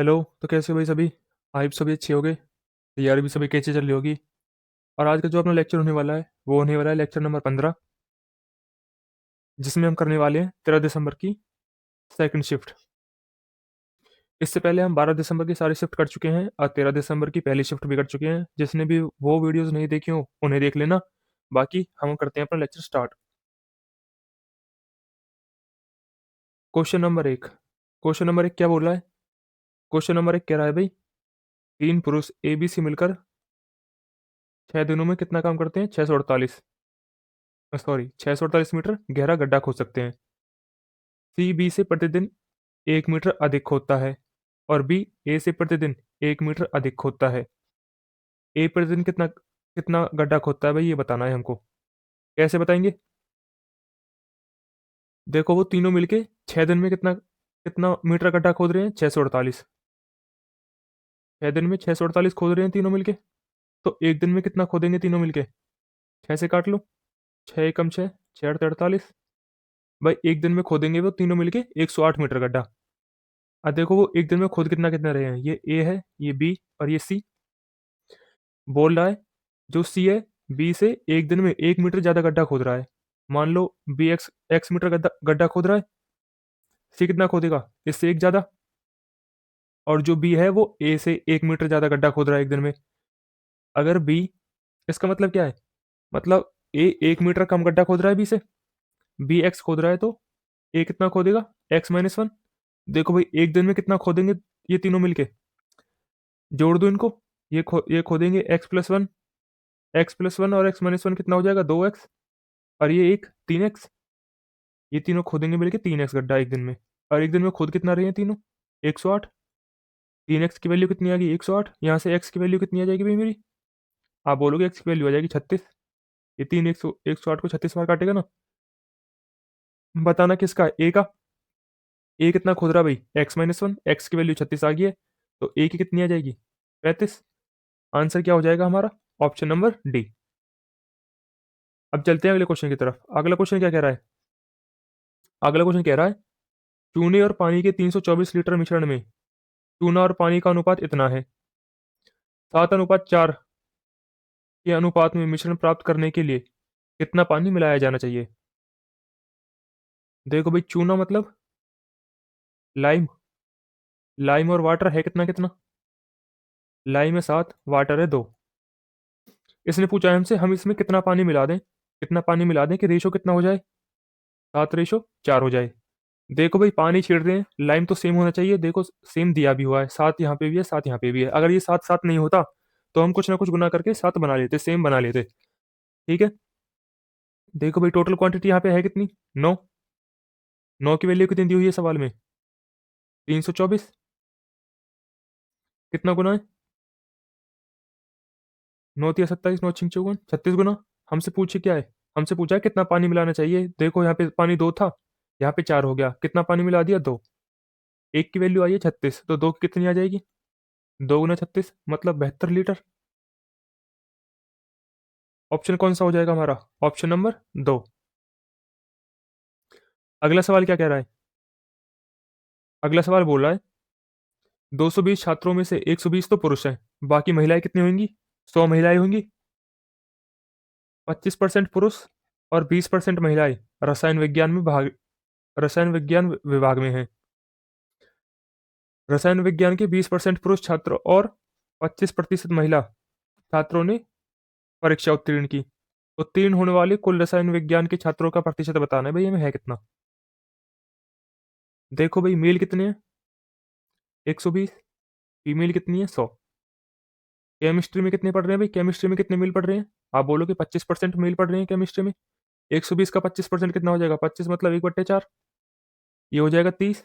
Hello. तो कैसे हो भाई सभी? हाइप सभी अच्छी हो गए, तैयारी भी सभी कैसे चल रही होगी। और आज का जो अपना लेक्चर होने वाला है वो होने वाला है लेक्चर नंबर 15, जिसमें हम करने वाले हैं 13 दिसंबर की सेकंड शिफ्ट। इससे पहले हम 12 दिसंबर की सारी शिफ्ट कर चुके हैं और 13 दिसंबर की पहली शिफ्ट भी कर चुके हैं। जिसने भी वो वीडियोज नहीं देखी हो उन्हें देख लेना। बाकी हम करते हैं अपना lecture start. Question number 1। Question number 1 क्या बोल रहा है? क्वेश्चन नंबर 1 कह रहा है भाई, तीन पुरुष ए बी सी मिलकर 6 दिनों में कितना काम करते हैं? 648, सॉरी 648 मीटर गहरा गड्ढा खोद सकते हैं। सी बी से प्रतिदिन 1 मीटर अधिक खोदता है और बी ए से प्रतिदिन 1 मीटर अधिक खोदता है। ए प्रतिदिन कितना कितना गड्ढा खोदता है भाई, ये बताना है हमको। कैसे बताएंगे? देखो वो तीनों मिलके 6 दिन में कितना कितना मीटर गड्ढा खोद रहे हैं? 648। 6 दिन में 648 खोद रहे हैं तीनों मिलके। तो एक दिन में कितना खोदेंगे तीनों मिलके? 6 से काट लो। 6 एकम 6, 6 8 48। भाई एक दिन में खोदेंगे वो तीनों मिलके 108 मीटर गड्ढा। अब देखो वो एक दिन में खोद कितना कितना रहे हैं। ये ए है, ये बी और ये सी। बोल रहा है जो सी है बी से एक दिन में 1 मीटर ज्यादा गड्ढा खोद रहा है। मान लो बी एक्स मीटर गड्ढा गड्ढा खोद रहा है, सी कितना खोदेगा? इससे एक ज्यादा। और जो बी है वो ए से 1 मीटर ज्यादा गड्ढा खोद रहा है एक दिन में। अगर बी, इसका मतलब क्या है? मतलब ए 1 मीटर कम गड्ढा खोद रहा है बी से। बी एक्स खोद रहा है तो ए कितना खोदेगा? x-1। देखो भाई एक दिन में कितना खोदेंगे ये तीनों मिलके? जोड़ दो इनको। ये खोदेंगे x+1। x+1 और x-1 कितना हो जाएगा? 2x। और ये एक 3x। ये तीनों खोदेंगे मिलके 3x गड्ढा एक दिन में। और एक दिन में खोद कितना रहे हैं तीनों? 108। 3x की वैल्यू कितनी आ गई? 108। यहाँ से x की वैल्यू कितनी आ जाएगी भाई मेरी? आप बोलोगे x की वैल्यू आ जाएगी 36। ये तीन 108 को 36 बार काटेगा ना। बताना किसका है? ए का। ए कितना खोद रहा है भाई? x-1। x की वैल्यू 36 आ गई है, तो ए की कितनी आ जाएगी? 35। आंसर क्या हो जाएगा हमारा? Option number D. अब चलते हैं अगले क्वेश्चन की तरफ। अगला क्वेश्चन क्या कह रहा है? अगला क्वेश्चन कह रहा है, चूने और पानी के 324 लीटर मिश्रण में चूना और पानी का अनुपात इतना है। 7:4 के अनुपात में मिश्रण प्राप्त करने के लिए कितना पानी मिलाया जाना चाहिए? देखो भाई चूना मतलब लाइम। लाइम और वाटर है कितना कितना? लाइम है 7, वाटर है 2। इसने पूछा है हमसे हम इसमें कितना पानी मिला दें, कितना पानी मिला दें कि रेशो कितना हो जाए? 7:4 हो जाए। देखो भाई पानी छीड़ रहे हैं, लाइम तो सेम होना चाहिए। देखो सेम दिया भी हुआ है, 7 यहाँ पे भी है 7 यहाँ पे भी है। अगर ये 7 7 नहीं होता तो हम कुछ ना कुछ गुना करके 7 बना लेते, सेम बना लेते। ठीक है। देखो भाई टोटल क्वांटिटी यहाँ पे है कितनी? 9। 9 की वैल्यू कितनी दी हुई है सवाल में? 324। कितना गुना है? 9 × 7 = 27, 9 × 6 = 36 गुना। हमसे पूछे क्या है? हमसे पूछा है कितना पानी मिलाना चाहिए। देखो यहाँ पे पानी 2 था, यहाँ पे 4 हो गया। कितना पानी मिला दिया? 2। एक की वैल्यू आई है 36, तो 2 की कितनी आ जाएगी? 2 × 36 मतलब 72 लीटर। ऑप्शन कौन सा हो जाएगा हमारा? Option number 2। अगला सवाल क्या कह रहा है? अगला सवाल बोल रहा है 220 छात्रों में से 120 तो पुरुष हैं, बाकी महिलाएं कितनी होंगी? 100 महिलाएं होंगी। 25% पुरुष और 20% महिलाएं रसायन विज्ञान विभाग में हैं। रसायन विज्ञान के 20% पुरुष छात्र और 25% महिला छात्रों ने परीक्षा उत्तीर्ण की। उत्तीर्ण होने वाले कुल रसायन विज्ञान के छात्रों का प्रतिशत बताना है भाई, हमें है कितना? देखो भाई मेल कितने हैं? 120। फीमेल कितनी है? 100। केमिस्ट्री में कितने पढ़ रहे हैं भाई? केमिस्ट्री में कितने मेल पढ़ रहे हैं? आप बोलोगे 25% मेल पढ़ रहे हैं केमिस्ट्री में। 120 का 25% कितना हो जाएगा? 25 मतलब 1/4। ये हो जाएगा 30।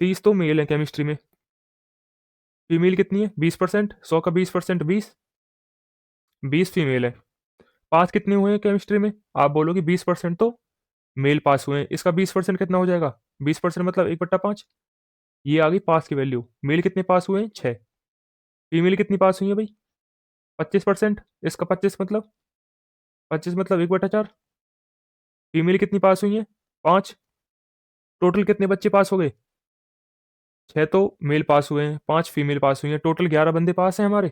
30 तो मेल है केमिस्ट्री में। फीमेल कितनी है? 20%। 100 का 20% 20। 20 फीमेल है। पास कितने हुए हैं केमिस्ट्री में? आप बोलोगे 20% तो मेल पास हुए हैं। इसका 20% कितना हो जाएगा? 20% मतलब 1/5। ये आ गई पास की वैल्यू। मेल कितने पास हुए हैं? 6। फीमेल कितनी पास हुई है भाई? 25%। इसका 25 मतलब 1/4। फीमेल कितनी पास हुई है? 5। टोटल कितने बच्चे पास हो गए? 6 तो मेल पास हुए हैं, 5 फीमेल पास हुई हैं, टोटल 11 बंदे पास हैं हमारे।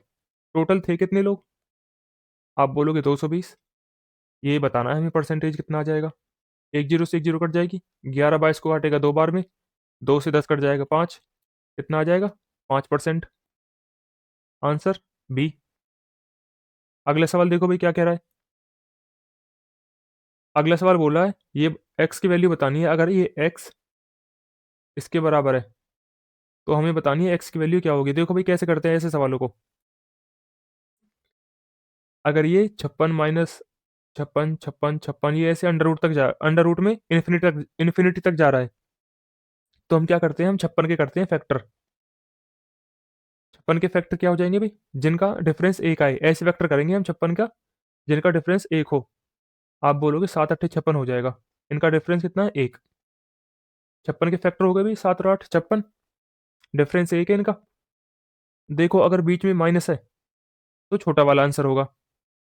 टोटल थे कितने लोग? आप बोलोगे 220। ये बताना है हमें परसेंटेज कितना आ जाएगा। एक जीरो से एक जीरो कट जाएगी, 11/22 को काटेगा 2 बार में, 2 से 10 कट जाएगा 5, कितना आ जाएगा? 5%। Answer B. अगला सवाल देखो भाई क्या कह रहा है। अगला सवाल बोल रहा है ये एक्स की वैल्यू बतानी है। अगर ये एक्स इसके बराबर है तो हमें बतानी है एक्स की वैल्यू क्या होगी। देखो भाई कैसे करते हैं ऐसे सवालों को। अगर ये 56 माइनस 56 56 56 ये ऐसे अंडर रूट में इन्फिनिटी तक जा रहा है, तो हम क्या करते हैं, हम 56 के करते हैं फैक्टर। 56 के फैक्टर क्या हो जाएंगे भाई? जिनका डिफरेंस एक आए, ऐसे फैक्टर करेंगे हम 56 का जिनका डिफरेंस एक हो। आप बोलोगे 7 8 56 हो जाएगा, इनका डिफरेंस कितना है? एक। 56 के फैक्टर हो गए भाई, 7 और 8 56, डिफरेंस एक है इनका। देखो अगर बीच में माइनस है तो छोटा वाला आंसर होगा,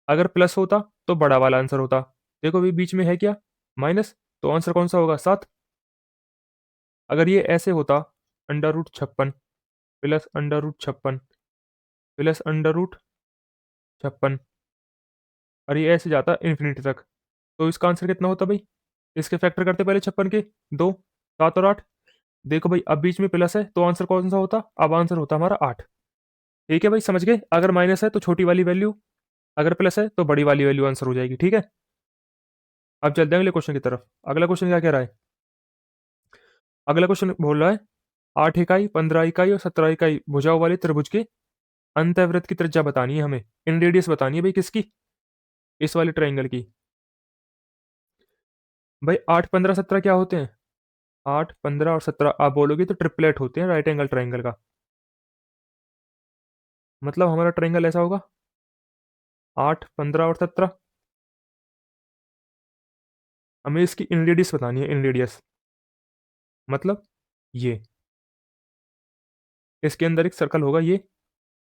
अगर प्लस होता तो बड़ा वाला आंसर होता। देखो भाई बीच में है क्या? माइनस, तो आंसर कौन सा होगा? 7। अगर ये ऐसे होता, under root 56 plus under root 56 plus under root 56, और ये ऐसे जाता इन्फिनिटी तक, तो इसका आंसर कितना होता भाई? इसके फैक्टर करते पहले 56 के, 2, 7 और 8। देखो भाई अब बीच में प्लस है तो आंसर कौन सा होता? अब आंसर होता हमारा 8। ठीक है भाई, समझ गए? अगर माइनस है तो छोटी वाली वैल्यू, अगर प्लस है तो बड़ी वाली वैल्यू आंसर हो जाएगी। ठीक है, अब चलते हैं अगले क्वेश्चन की तरफ। अगला क्वेश्चन क्या कह रहा है? अगला क्वेश्चन बोल रहा है 8 इकाई, 15 इकाई और 17 इकाई भुजाओं वाले त्रिभुज के अंतःवृत्त की त्रिज्या बतानी है हमें। इन रेडियस बतानी है भाई, किसकी? इस वाले ट्राइंगल की। भाई 8 15 17 क्या होते हैं? 8 15 और 17 आप बोलोगे तो ट्रिपलेट होते हैं राइट एंगल ट्राइंगल का। मतलब हमारा ट्राइंगल ऐसा होगा, 8 15 और 17। हमें इसकी इन रेडियस बतानी है, इन रेडियस मतलब ये, इसके अंदर एक सर्कल होगा ये।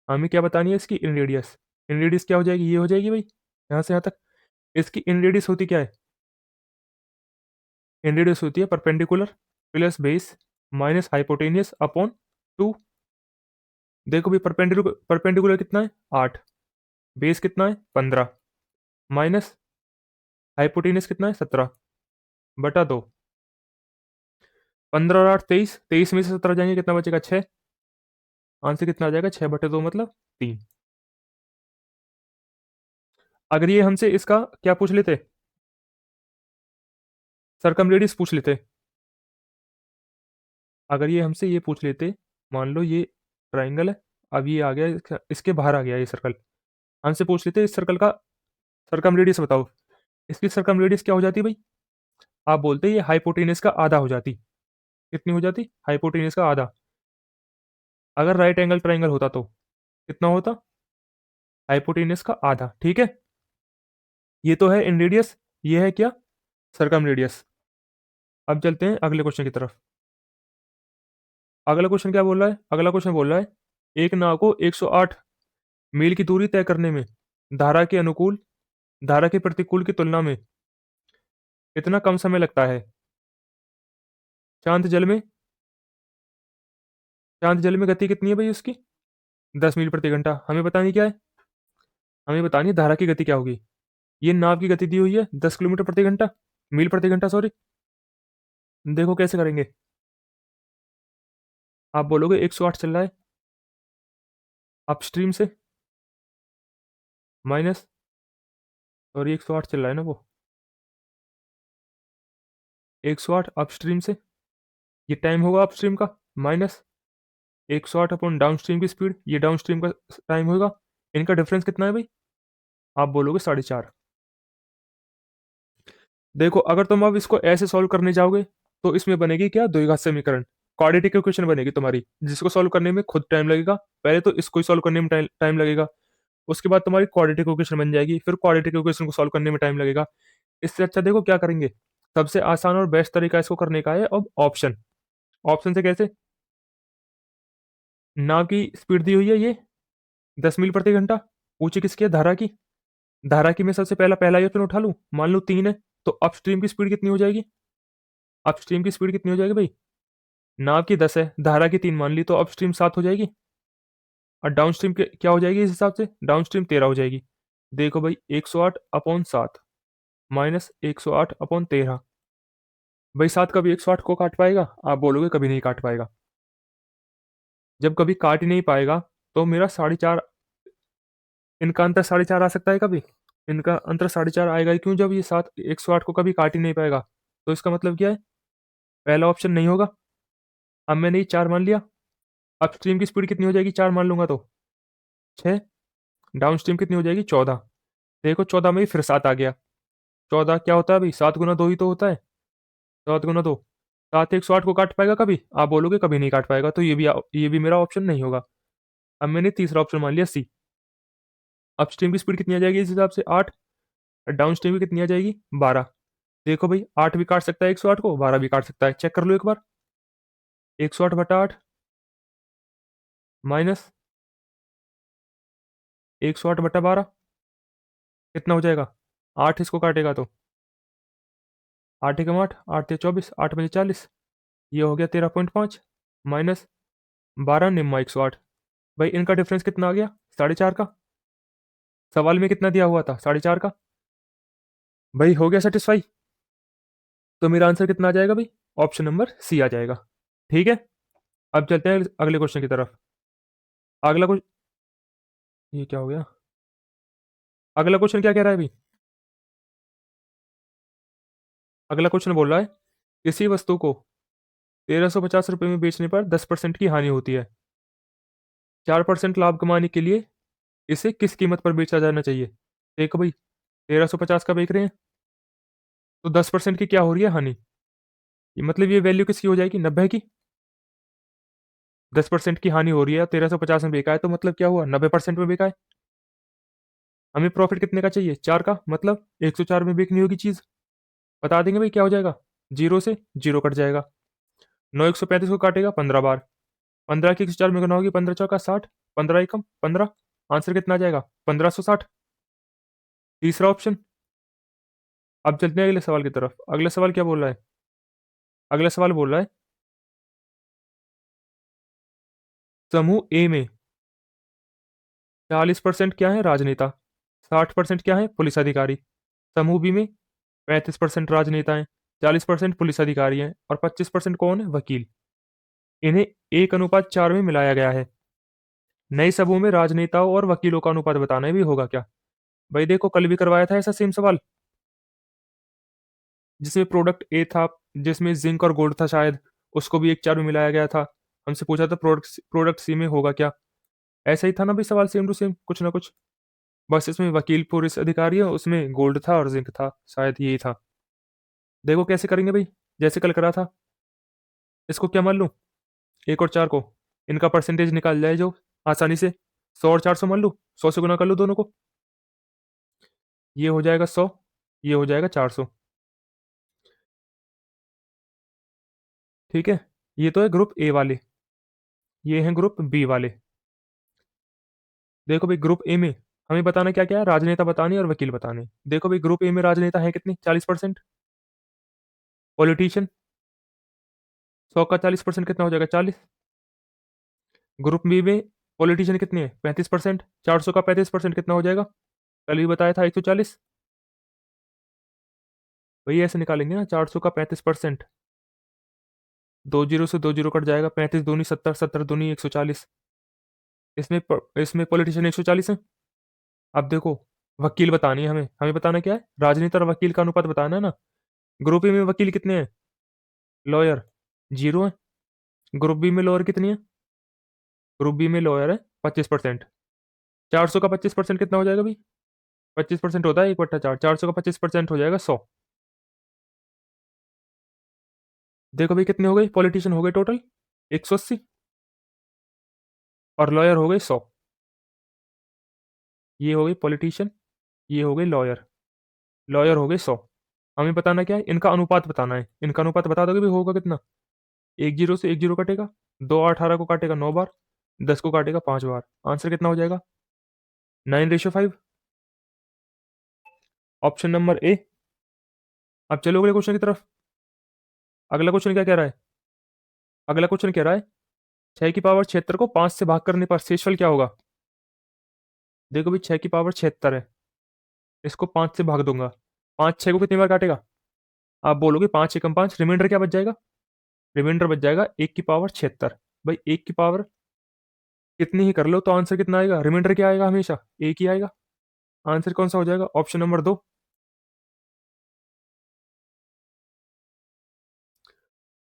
हमें क्या बतानी है? इसकी इन रेडियस। इन रेडियस क्या हो जाएगी? ये हो जाएगी भाई, यहाँ से यहाँ तक। इसकी इन रेडियस होती क्या है? इन रेडियस होती है perpendicular plus base minus hypotenuse upon 2। देखो भाई परपेंडिकुलर परपेंडिकुलर कितना है? 8, बेस कितना है? 15, माइनस हाइपोटेनियस कितना है? 17 बटा 2। 15 और 8 23, 23 में से 17 जाएंगे कितना बचेगा? 6। आंसर कितना आ जाएगा? 6/2 मतलब 3। अगर ये हमसे इसका क्या पूछ लेते, सरकम रेडियस पूछ लेते, अगर ये हमसे ये पूछ लेते, मान लो ये ट्राइंगल है, अब ये आ गया इसके बाहर आ गया ये सर्कल, हमसे पूछ लेते इस सर्कल का सरकम रेडियस बताओ, इसकी सरकम रेडियस क्या हो जाती भाई? आप बोलते ये हाइपोटेनस का आधा हो जाती। कितनी हो जाती? हाइपोटेनस का आधा। अगर राइट एंगल ट्राइंगल होता तो कितना होता? हाइपोटेनस का आधा। ठीक है, ये तो है इन रेडियस, ये है क्या? सरकम रेडियस। अब चलते हैं अगले क्वेश्चन की तरफ। अगला क्वेश्चन क्या बोल रहा है? अगला क्वेश्चन बोल रहा है एक नाव को 108 मील की दूरी तय करने में धारा के अनुकूल धारा के प्रतिकूल की तुलना में कितना कम समय लगता है? शांत जल में, शांत जल में गति कितनी है भाई उसकी? 10 मील प्रति घंटा। हमें बतानी क्या है? हमें बतानी है धारा की गति क्या होगी। ये नाव की गति दी हुई है 10 किलोमीटर प्रति घंटा, मील प्रति घंटा सॉरी। देखो कैसे करेंगे। आप बोलोगे 108 चल रहा है अपस्ट्रीम से, माइनस, और 108 चल रहा है ना वो, 108 अपस्ट्रीम से, ये टाइम होगा अपस्ट्रीम का, माइनस 108 अपॉन डाउनस्ट्रीम की स्पीड, ये डाउनस्ट्रीम का टाइम होगा। इनका डिफरेंस कितना है भाई? आप बोलोगे 4.5। देखो अगर तुम अब इसको ऐसे सॉल्व करने जाओगे तो इसमें बनेगी क्या? द्विघात समीकरण, क्वाड्रेटिक इक्वेशन बनेगी तुम्हारी, जिसको सॉल्व करने में खुद टाइम लगेगा। पहले तो इसको ही सॉल्व करने में टाइम लगेगा, उसके बाद तुम्हारी क्वाड्रेटिक इक्वेशन बन जाएगी, फिर क्वाड्रेटिक इक्वेशन को सॉल्व करने में टाइम लगेगा। इससे अच्छा देखो क्या करेंगे, सबसे आसान और बेस्ट तरीका इसको करने का है अब ऑप्शन। ऑप्शन से कैसे? नाव की स्पीड दी हुई है ये 10 मील प्रति घंटा, पूछी किसकी है? धारा की। धारा की मैं सबसे पहला पहला ऑप्शन उठा लूं, मान लो 3 है, तो अपस्ट्रीम की स्पीड कितनी हो जाएगी? अपस्ट्रीम की स्पीड कितनी हो जाएगी भाई? नाव की 10 है, धारा की 3 मान ली, तो अपस्ट्रीम 7 हो जाएगी। और डाउनस्ट्रीम के क्या हो जाएगी इस हिसाब से? डाउनस्ट्रीम 13 हो जाएगी। देखो भाई 108 अपॉन 7 माइनस 108 अपॉन 13। भाई 7 कभी 108 को काट पाएगा? आप बोलोगे कभी नहीं काट पाएगा। जब कभी काट ही नहीं पाएगा तो मेरा 4.5, इनका अंतर 4.5 आ सकता है कभी? इनका अंतर 4.5 आएगा ही क्यों, जब ये 7 108 को कभी काट ही नहीं पाएगा। तो इसका मतलब क्या है? पहला ऑप्शन नहीं होगा। अब मैंने ये 4 मान लिया। अपस्ट्रीम की स्पीड कितनी हो जाएगी? 4 मान लूंगा तो 6। डाउन स्ट्रीम कितनी हो जाएगी? 14। देखो 14 में ही फिर 7 आ गया। 14 क्या होता है भाई? 7 गुना 2 ही तो होता है। 7 गुना 2, 7 108 को काट पाएगा कभी? आप बोलोगे कभी नहीं काट पाएगा, तो ये भी मेरा ऑप्शन नहीं होगा। अब मैंने तीसरा ऑप्शन मान लिया सी। अपस्ट्रीम की स्पीड कितनी आ जाएगी इस हिसाब से? 8। और डाउन स्ट्रीम की कितनी आ जाएगी? 12। देखो भाई 8 भी काट सकता है 108 को, 12 भी काट सकता है। चेक कर लो एक बार। 108 बटा 8 माइनस 108 बटा 12 कितना हो जाएगा? 8 इसको काटेगा तो 8 एकम 8, 8 या 24, 8 बजे 40, ये हो गया 13.5 माइनस 12 निम्मा 108। भाई इनका डिफरेंस कितना आ गया? 4.5 का। सवाल में कितना दिया हुआ था? 4.5 का। भाई हो गया सेटिस्फाई। तो मेरा आंसर कितना आ जाएगा भाई? ऑप्शन नंबर सी आ जाएगा। ठीक है। अब चलते हैं अगले क्वेश्चन की तरफ। अगला क्वेश्चन, ये क्या हो गया? अगला क्वेश्चन क्या कह रहा है भाई? अगला क्वेश्चन बोल रहा है किसी वस्तु को 1350 रुपये में बेचने पर 10% की हानि होती है। 4% लाभ कमाने के लिए इसे किस कीमत पर बेचा जाना चाहिए? देखो भाई 1350 का बेच रहे हैं, तो 10% की क्या हो रही है? हानि। ये मतलब ये वैल्यू किसकी हो जाएगी? 90 की। 10% की हानि हो रही है, 1350 में बेचा है, तो मतलब क्या हुआ? 90% में बेचा है। हमें प्रॉफिट कितने का चाहिए? 4 का, मतलब 104 में बेचनी होगी चीज। बता देंगे भाई क्या हो जाएगा? जीरो से जीरो कट जाएगा। 9 135 को काटेगा 15 बार। 15 की 104 में गुना होगी, 15 चौका 60, 15 एकम 15। आंसर कितना आ जाएगा? 1560। तीसरा ऑप्शन। अब चलते हैं अगले सवाल की तरफ। अगला सवाल क्या बोल रहा है? अगला सवाल बोल रहा है समूह ए में 40% क्या है? राजनेता। 60% क्या है? पुलिस अधिकारी। समूह बी में 35% राजनेता हैं, 40% पुलिस अधिकारी हैं और 25% कौन है? वकील। इन्हें 1:4 में मिलाया गया है। नए समूह में राजनेताओं और वकीलों का अनुपात बताना भी होगा क्या? भाई देखो कल भी करवाया था ऐसा सेम सवाल, जिसमें प्रोडक्ट ए था, जिसमें जिंक और गोल्ड था शायद, उसको भी 1:4 में मिलाया गया था। हमसे पूछा था प्रोडक्ट प्रोडक्ट सी में होगा क्या? ऐसा ही था ना भाई सवाल, सेम टू सेम कुछ ना कुछ। बस इसमें वकील पुलिस अधिकारी है, उसमें गोल्ड था और जिंक था, शायद यही था। देखो कैसे करेंगे भाई, जैसे कल करा था। इसको क्या मान लूँ? 1 और 4 को, इनका परसेंटेज निकाल जाए जो आसानी से। 100 और 400 मान लूँ, 100 से गुना कर लूँ दोनों को। ये हो जाएगा 100, ये हो जाएगा 400। ठीक है। ये तो है ग्रुप ए वाले, ये हैं ग्रुप बी वाले। देखो भाई ग्रुप ए में हमें बताना क्या क्या है? राजनेता बताने और वकील बताने। देखो भाई ग्रुप ए में राजनेता है कितने? 40%। पॉलिटिशियन 100 का 40% कितना हो जाएगा? 40। ग्रुप बी में पॉलिटिशियन कितने हैं? 35%। 400 का 35% कितना हो जाएगा? कल भी बताया था 140। वही ऐसे निकालेंगे ना, 400 का 35%, 2 जीरो से 2 जीरो कट जाएगा, 35 दूनी 70, 70 दूनी 140। इसमें पॉलिटिशियन 140 है। अब देखो वकील बतानी है हमें, हमें बताना क्या है? राजनीति और वकील का अनुपात बताना है ना। ग्रुप ए में वकील कितने हैं? लॉयर 0 है। ग्रुप बी में लॉयर कितनी है? ग्रुप बी में लॉयर है 25%। 400 का 25% कितना हो जाएगा भाई? 25% होता है 1/4, 400 का 25% हो जाएगा 100। देखो भाई कितने हो गए? पॉलिटिशियन हो गए टोटल 180 और लॉयर हो गए 100। ये हो गई पॉलिटिशियन, ये हो गई लॉयर। लॉयर हो गए 100। हमें बताना क्या है? इनका अनुपात बताना है। इनका अनुपात बता दोगे भी होगा कितना? 1 जीरो से 1 जीरो कटेगा, 2 18 को काटेगा 9 बार, 10 को काटेगा 5 बार। आंसर कितना हो जाएगा? 9:5। Option number A. अब चलो अगले क्वेश्चन की तरफ। अगला क्वेश्चन क्या कह रहा है? अगला क्वेश्चन कह रहा है 6 की पावर 76 को 5 से भाग करने पर शेषफल क्या होगा। देखो भाई 6 की पावर 76 है, इसको 5 से भाग दूंगा, 5 6 को कितनी बार काटेगा। आप बोलोगे 5 एकम 5, रिमाइंडर क्या बच जाएगा। रिमाइंडर बच जाएगा 1 की पावर 76। भाई 1 की पावर कितनी ही कर लो तो आंसर कितना आएगा, रिमाइंडर क्या आएगा, हमेशा एक ही आएगा। आंसर कौन सा हो जाएगा, ऑप्शन नंबर 2।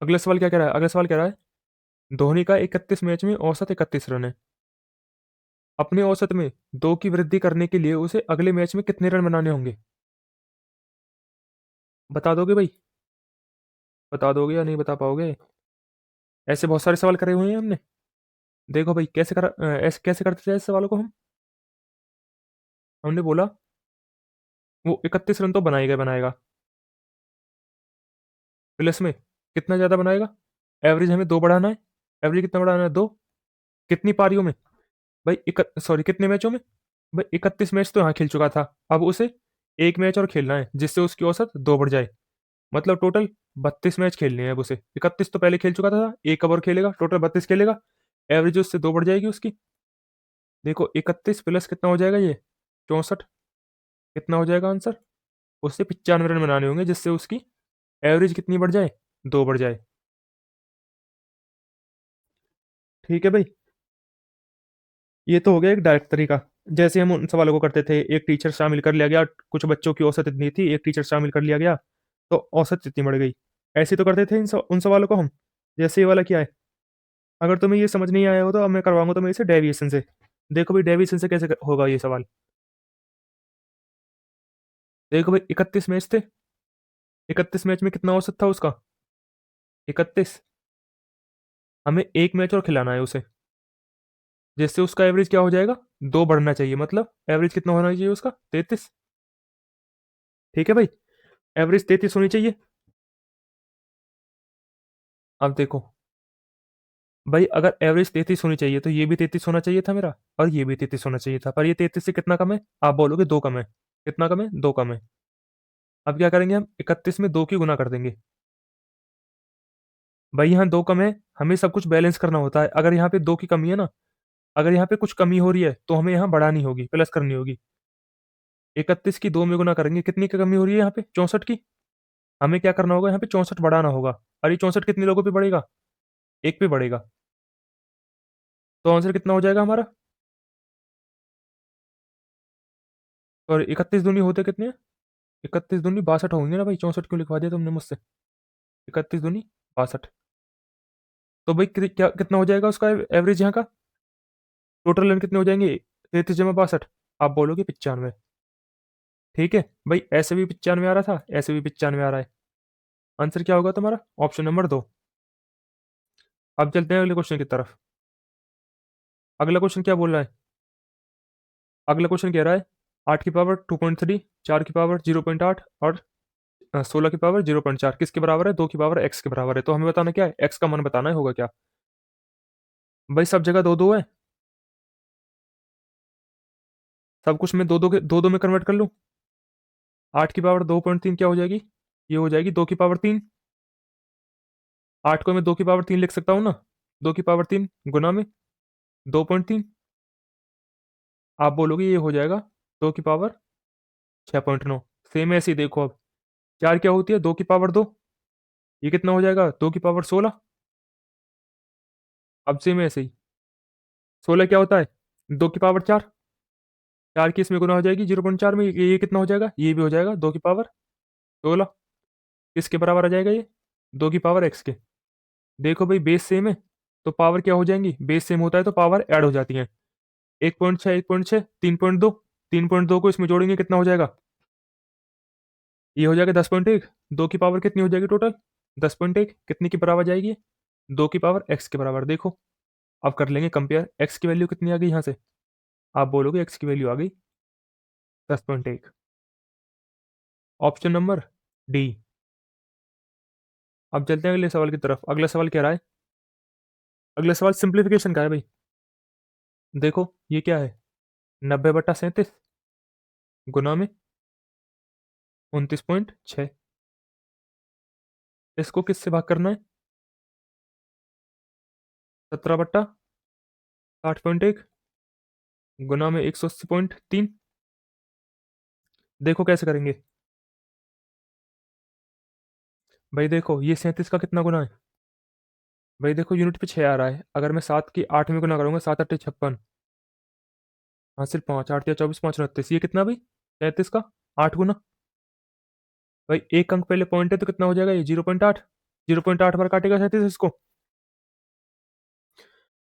अगला सवाल क्या कह रहा है, अगला सवाल कह रहा है धोनी का 31 मैच में औसत 31 रन है। अपने औसत में 2 की वृद्धि करने के लिए उसे अगले मैच में कितने रन बनाने होंगे। बता दोगे भाई, बता दोगे या नहीं बता पाओगे। ऐसे बहुत सारे सवाल करे हुए हैं हमने। देखो भाई ऐसे कैसे करते थे इस सवालों को हम। हमने बोला वो 31 रन तो बनाएगा बनाएगा, प्लस में कितना ज्यादा बनाएगा, एवरेज हमें 2 बढ़ाना है। एवरेज कितना बढ़ाना है, 2। कितनी पारियों में, भाई सॉरी कितने मैचों में। भाई 31 मैच तो यहाँ खेल चुका था, अब उसे एक मैच और खेलना है जिससे उसकी औसत 2 बढ़ जाए। मतलब टोटल 32 मैच खेलने हैं अब उसे। 31 तो पहले खेल चुका था, एक ओवर खेलेगा, टोटल 32 खेलेगा, एवरेज उससे 2 बढ़ जाएगी उसकी। देखो 31 प्लस कितना हो जाएगा ये, 64। कितना हो जाएगा आंसर, उससे 95 रन बनाने होंगे जिससे उसकी एवरेज कितनी बढ़ जाए, 2 बढ़ जाए। ठीक है भाई, ये तो हो गया एक डायरेक्ट तरीका। जैसे हम उन सवालों को करते थे, एक टीचर शामिल कर लिया गया, कुछ बच्चों की औसत इतनी थी, एक टीचर शामिल कर लिया गया तो औसत इतनी बढ़ गई। ऐसे ही तो करते थे उन सवालों को हम। जैसे ये वाला क्या है, अगर तुम्हें ये समझ नहीं आया हो तो अब मैं करवाऊंगा तुम्हें इसे डेविएशन से। देखो भाई डेविएशन से कैसे होगा ये सवाल। देखो भाई 31 मैच थे, 31 मैच में कितना औसत था उसका, 31। हमें एक मैच और खिलाना है उसे, जिससे उसका एवरेज क्या हो जाएगा, 2 बढ़ना चाहिए। मतलब एवरेज कितना होना चाहिए उसका, 33। ठीक है भाई, एवरेज 33 होनी चाहिए। अब देखो भाई, अगर एवरेज 33 होनी चाहिए तो ये भी 33 होना चाहिए था मेरा, और ये भी 33 होना चाहिए था, पर ये 33 से कितना कम है, आप बोलोगे 2 कम है। कितना कम है, 2 कम है। अब क्या करेंगे हम, 31 में 2 की गुना कर देंगे। भाई यहाँ 2 कम है, हमें सब कुछ बैलेंस करना होता है। अगर यहाँ पे 2 की कमी है ना, अगर यहाँ पे कुछ कमी हो रही है तो हमें यहाँ बढ़ानी होगी, प्लस करनी होगी। 31 की 2 में गुना करेंगे, कितनी की कमी हो रही है यहाँ पे, 64 की। हमें क्या करना होगा, यहाँ पे 64 बढ़ाना होगा। और ये 64 कितने लोगों पे बढ़ेगा, एक पे बढ़ेगा। तो आंसर कितना हो जाएगा हमारा, और 31 दूनी होते कितने, 31 दूनी 62 होंगे ना भाई, 64 क्यों लिखवा दिया तुमने मुझसे। 31 दूनी 62। तो भाई कितना हो जाएगा उसका एवरेज यहाँ का, टोटल रन कितने हो जाएंगे, 33 जमा 62। आप बोलोगे 95। ठीक है भाई, ऐसे भी 95 आ रहा था, ऐसे भी 95 आ रहा है। आंसर क्या होगा तुम्हारा, ऑप्शन नंबर 2। अब चलते हैं अगले क्वेश्चन की तरफ। अगला क्वेश्चन क्या बोल रहा है, अगला क्वेश्चन कह रहा है 8 की पावर 2.3, 4 की पावर 0.8 और 16 की पावर 0.4 किसके बराबर है, 2 की पावर x के बराबर है। तो हमें बताना क्या है, x का मान बताना है, होगा क्या। भाई सब जगह दो दो है, सब कुछ में दो दो में कन्वर्ट कर लूँ। 8 की पावर 2.3 क्या हो जाएगी, ये हो जाएगी 2 की पावर 3। 8 को मैं 2 की पावर 3 लिख सकता हूँ ना, 2 की पावर 3 गुना में 2.3। आप बोलोगे ये हो जाएगा 2 की पावर 6.9। सेम ऐसे ही देखो अब, 4 क्या होती है, 2 की पावर 2, ये कितना हो जाएगा, 2 की पावर 16। अब सेम ऐसे ही 16 क्या होता है, 2 की पावर 4, 4 की इसमें गुना हो जाएगी 0.4 में, ये कितना हो जाएगा, ये भी हो जाएगा 2 की पावर 16। किसके बराबर आ जाएगा ये, 2 की पावर x के। देखो भाई बेस सेम है तो पावर क्या हो जाएंगी, बेस सेम होता है तो पावर ऐड हो जाती है। 1.6 1.6 3.2, 3.2 को इसमें जोड़ेंगे कितना हो जाएगा, ये हो जाएगा 10.1। 2 की पावर कितनी हो जाएगी टोटल, 10.1, कितनी के बराबर जाएगी, 2 की पावर x के बराबर। देखो अब कर लेंगे कंपेयर, x की वैल्यू कितनी आ गई यहाँ से, आप बोलोगे x की वैल्यू आ गई 10.1। Option number D. अब चलते हैं अगले सवाल की तरफ। अगला सवाल क्या रहा है, अगला सवाल सिंप्लीफिकेशन का है भाई। देखो ये क्या है, 90/37 गुना में 29.6। इसको किससे भाग करना है, 17/60.1 गुना में 180.3। देखो कैसे करेंगे। भाई देखो ये 37 का कितना गुना है। भाई देखो यूनिट पे 6 आ रहा है, अगर मैं 7 की 8 में गुना करूंगा, 7 8 56। हाँ सिर्फ 5, 8 या 24, 5 29, ये कितना भाई 37 का 8 गुना। भाई एक अंक पहले पॉइंट है तो कितना हो जाएगा ये 0.8। 0.8 बार काटेगा 37 इसको।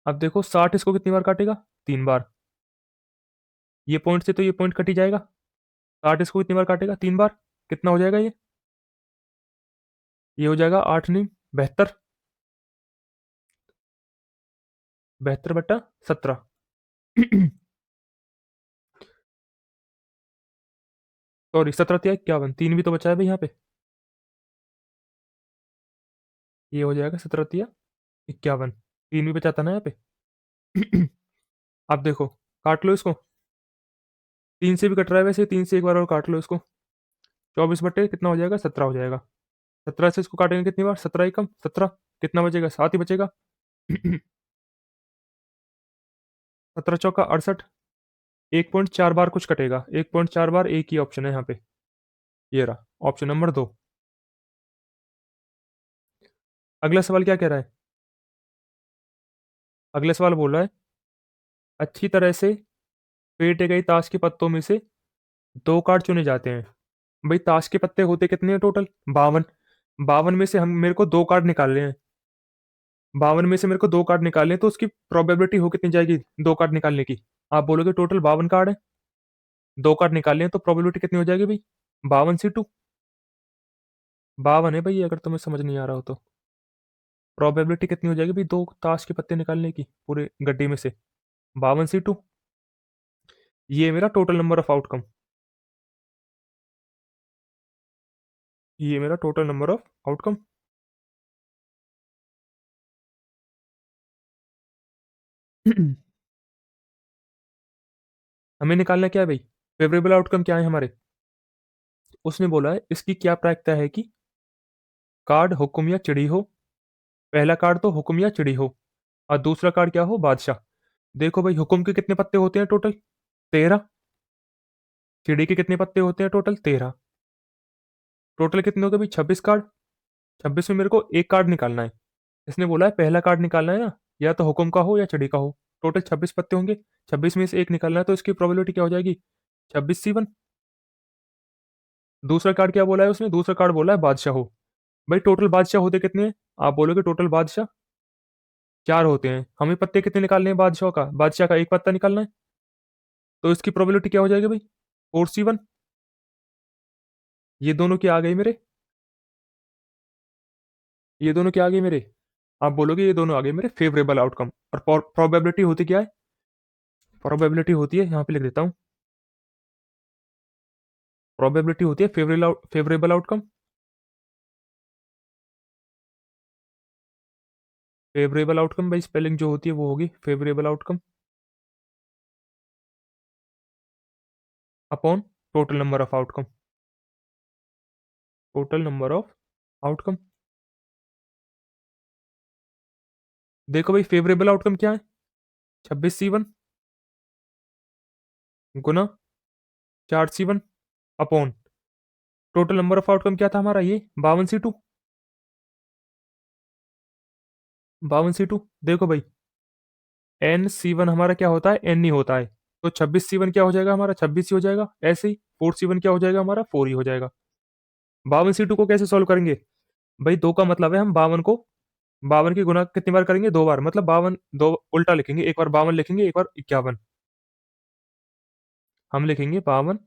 अब देखो 60 इसको कितनी बार काटेगा, 3 बार। ये पॉइंट से तो ये पॉइंट कट ही जाएगा। 60 इसको कितनी बार काटेगा, 3 बार। कितना हो जाएगा ये हो जाएगा 8 नहीं 72। 72/17। सॉरी 17 या 51, 3 भी तो बचा है भाई यहाँ पे। ये हो जाएगा 17 या 51, 3 भी बचाता ना यहाँ पे। अब देखो काट लो इसको। 3 से भी कट रहा है वैसे, 3 से एक बार और काट लो इसको। 24 बटे कितना हो जाएगा, 17 हो जाएगा। 17 से इसको काटेंगे कितनी बार, 17 एकम 17। कितना बचेगा, 7 ही बचेगा। 17 चौका 68। 1.4 बार कुछ कटेगा, 1.4 बार एक ही ऑप्शन है यहाँ पे। ये रहा ऑप्शन नंबर 2। अगला सवाल क्या कह रहा है। अगला सवाल बोल रहा है अच्छी तरह से फेंटे गए ताश के पत्तों में से 2 कार्ड चुने जाते हैं। भाई ताश के पत्ते होते कितने हैं टोटल, 52। 52 में से हम मेरे को 2 कार्ड निकालने हैं। 52 में से मेरे को 2 कार्ड निकालने हैं, तो उसकी प्रोबेबिलिटी हो कितनी जाएगी 2 कार्ड निकालने की। आप बोलोगे टोटल 52 कार्ड है, 2 कार्ड निकालने हैं, तो प्रोबेबिलिटी कितनी हो जाएगी भाई, 52 से 2। 52 है भाई, अगर तुम्हें समझ नहीं आ रहा हो तो। प्रोबेबिलिटी कितनी हो जाएगी भाई 2 ताश के पत्ते निकालने की पूरे गड्ढे में से, 52 से 2। ये मेरा टोटल नंबर ऑफ आउटकम। ये मेरा टोटल नंबर ऑफ आउटकम। हमें निकालना क्या है भाई, फेवरेबल आउटकम क्या है हमारे। उसने बोला है इसकी क्या प्रायिकता है कि कार्ड हुक्म या चिड़ी हो। पहला कार्ड तो हुक्म या चिड़ी हो, और दूसरा कार्ड क्या हो, बादशाह। देखो भाई हुक्म के कितने पत्ते होते हैं टोटल, 13। चिड़ी के कितने पत्ते होते हैं टोटल, 13। टोटल कितने हो गए भाई, 26 कार्ड। 26 में मेरे को एक कार्ड निकालना है। इसने बोला है पहला कार्ड निकालना है ना, या तो हुक्म का हो या चिड़ी का हो। टोटल 26 पत्ते होंगे, 26 में से एक निकालना है, तो इसकी प्रोबेबिलिटी क्या हो जाएगी, 26C1। दूसरा कार्ड क्या बोला है उसने, दूसरा कार्ड बोला है बादशाह हो। भाई टोटल बादशाह होते कितने हैं, आप बोलोगे टोटल बादशाह 4 होते हैं। हमें पत्ते कितने निकालने हैं बादशाह का, बादशाह का एक पत्ता निकालना है, तो इसकी प्रोबेबिलिटी क्या हो जाएगी भाई, 4C1। ये दोनों क्या आ गए मेरे, ये दोनों क्या आ गए मेरे, आप बोलोगे ये दोनों आ गए मेरे फेवरेबल आउटकम। और प्रोबेबिलिटी होती क्या है, प्रोबेबिलिटी होती है, यहाँ पे लिख देता हूँ। प्रोबेबिलिटी होती है फेवरेबल आउटकम। फेवरेबल आउटकम भाई स्पेलिंग जो होती है वो होगी favourable outcome upon total number of outcome. Total number of outcome. देखो भाई फेवरेबल आउटकम क्या है, 26C1 Guna 4C1 upon total number of outcome क्या था हमारा, ये 52C2। 52C2। देखो भाई NC1 हमारा क्या होता है, N ही होता है। तो 26C1 क्या हो जाएगा हमारा, 26 ही हो जाएगा। ऐसे ही 4C1 क्या हो जाएगा हमारा, 4 ही हो जाएगा। 52C2 को कैसे सॉल्व करेंगे, भाई 2 का मतलब है हम 52 को, 52 की गुना कितनी बार करेंगे, 2 बार, मतलब 52 दो उल्टा लिखेंगे, एक बार 52 लिखेंगे, एक बार 51। हम लिखेंगे 52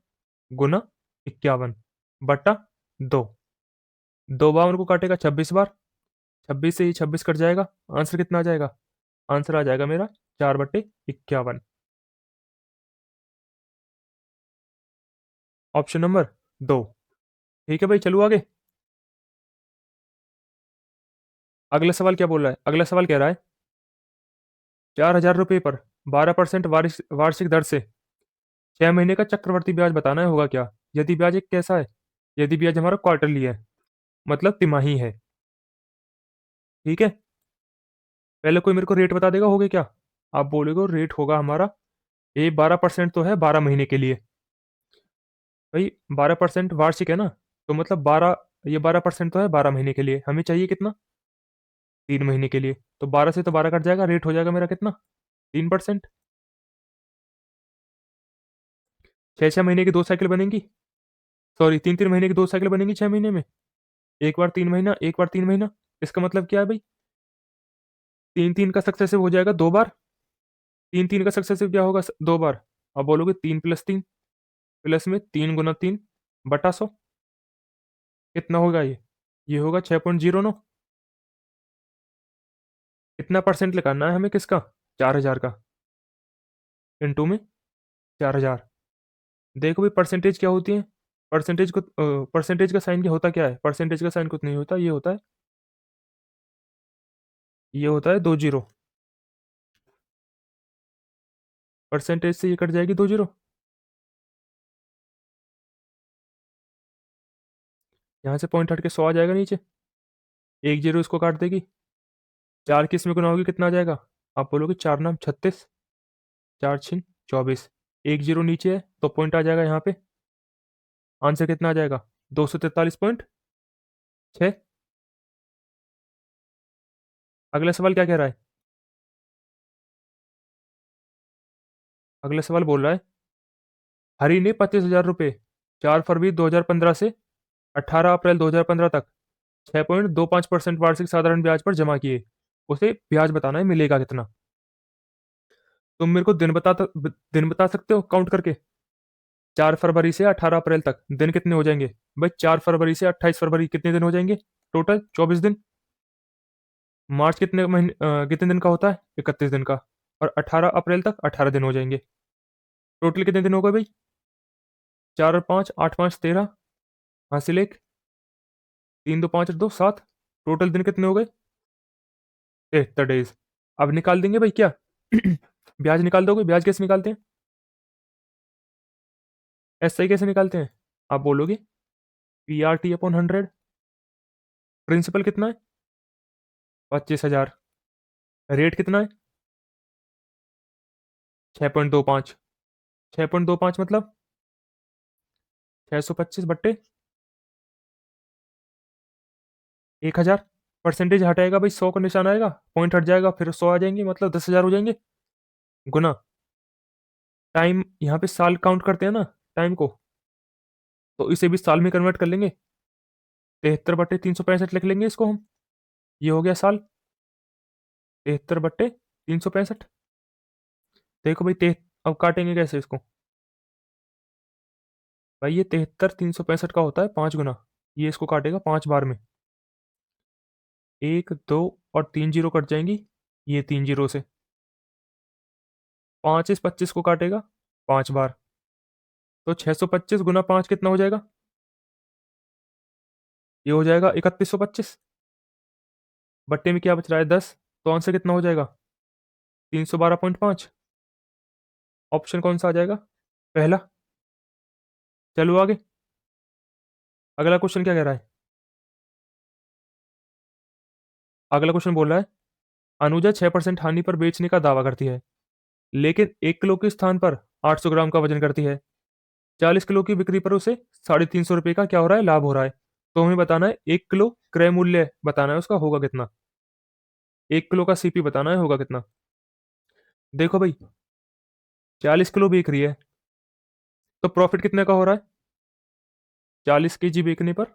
गुना 51 बटा 2। 2 52 को काटेगा 26 बार, 26 से ही 26 कट जाएगा। आंसर कितना आ जाएगा, आंसर आ जाएगा मेरा 4/51। Option number 2। ठीक है भाई चलो आगे। अगला सवाल क्या बोल रहा है, अगला सवाल कह रहा है 4,000 रुपये पर 12% वार्षिक दर से 6 महीने का चक्रवर्ती ब्याज बताना है, होगा क्या। यदि ब्याज एक कैसा है, यदि ब्याज हमारा क्वार्टरली है, मतलब तिमाही है। ठीक है। पहले कोई मेरे को रेट बता देगा, हो गया क्या? आप बोलोगे रेट होगा हमारा, ये 12% तो है 12 महीने के लिए। भाई 12% वार्षिक है ना, तो मतलब 12, ये 12% तो है 12 महीने के लिए, हमें चाहिए कितना? 3 महीने के लिए। तो 12 से तो 12 कट जाएगा, रेट हो जाएगा मेरा कितना? 3%। 6 6 महीने की 2 साइकिल बनेंगी, सॉरी 3 3 महीने की 2 साइकिल बनेंगी 6 महीने में। एक बार 3 महीना, एक बार 3 महीना। इसका मतलब क्या है भाई? 3 3 का सक्सेसिव हो जाएगा 2 बार। 3 3 का सक्सेसिव क्या होगा? 2 बार। अब बोलोगे 3 + 3, प्लस में 3 × 3 बटा 100। कितना होगा ये होगा 6.09। कितना परसेंट निकालना है हमें किसका? 4,000 का, इंटू में 4,000। देखो भाई परसेंटेज क्या होती है, परसेंटेज को, परसेंटेज का साइन क्या होता, क्या है परसेंटेज का साइन? कुछ नहीं होता, ये होता है, ये होता है 2 जीरो। परसेंटेज से ये कट जाएगी 2 जीरो, यहाँ से पॉइंट हट के 100 आ जाएगा नीचे, 1 जीरो इसको काट देगी। 4 किस में गुना होगी, कितना आ जाएगा? आप बोलोगे 4 9 36, 4 6 24, 1 जीरो नीचे है तो पॉइंट आ जाएगा यहाँ पे। आंसर कितना आ जाएगा? 243.6। अगला सवाल क्या कह रहा है? अगला सवाल बोल रहा है, हरी ने 25,000 रुपये 4 फरवरी 2015 से 18 अप्रैल 2015 तक 6.25% वार्षिक साधारण ब्याज पर जमा किए। उसे ब्याज बताना है, मिलेगा कितना? तुम मेरे को दिन बता सकते हो काउंट करके? 4 फरवरी से 18 अप्रैल तक दिन कितने हो जाएंगे? भाई 4 फरवरी से 28 फरवरी कितने दिन हो जाएंगे? टोटल 24 दिन। मार्च कितने दिन का होता है? 31 दिन का। और 18 अप्रैल तक 18 दिन हो जाएंगे। टोटल कितने दिन हो गए भाई? 4 और 5 8 5 13, हासिल एक, 3 2 5 2 7। टोटल दिन कितने हो गए? 73 डेज। अब निकाल देंगे भाई क्या? ब्याज निकाल दोगे? ब्याज कैसे निकालते हैं? ऐसा ही कैसे निकालते हैं? आप बोलोगे PRT/100। प्रिंसिपल कितना है? 25,000। रेट कितना है? 6.25। 6.25 मतलब 625 बट्टे 1,000। परसेंटेज हटाएगा भाई, 100 का निशान आएगा, पॉइंट हट जाएगा, फिर 100 आ जाएंगे, मतलब 10,000 हो जाएंगे। गुना टाइम, यहाँ पे साल काउंट करते हैं ना टाइम को, तो इसे भी साल में कन्वर्ट कर लेंगे। 73/365 लिख लेंगे इसको हम, ये हो गया साल। 73/365। देखो भाई अब काटेंगे कैसे इसको? भाई ये 73/365 का होता है 5 गुना, ये इसको काटेगा 5 बार में। 1 2 और 3 जीरो कट जाएंगी, ये 3 जीरो से। 5 इस 25 को काटेगा 5 बार। तो 625 × 5 कितना हो जाएगा? ये हो जाएगा 3125। बट्टे में क्या बच रहा है? 10। तो आंसर कितना हो जाएगा? 312.5। ऑप्शन कौन सा आ जाएगा? पहला। चलो आगे, अगला क्वेश्चन क्या कह रहा है? अगला क्वेश्चन बोल रहा है, अनुजा 6% हानि पर बेचने का दावा करती है, लेकिन 1 किलो के स्थान पर 800 ग्राम का वजन करती है। 40 किलो की बिक्री पर उसे 350 रुपये का क्या हो रहा है? लाभ हो रहा है। तो हमें बताना है 1 किलो क्रय मूल्य बताना है उसका, होगा कितना? 1 किलो का CP बताना है, होगा कितना? देखो भाई 40 किलो बेच रही है, तो प्रॉफिट कितने का हो रहा है? 40 kg बेचने पर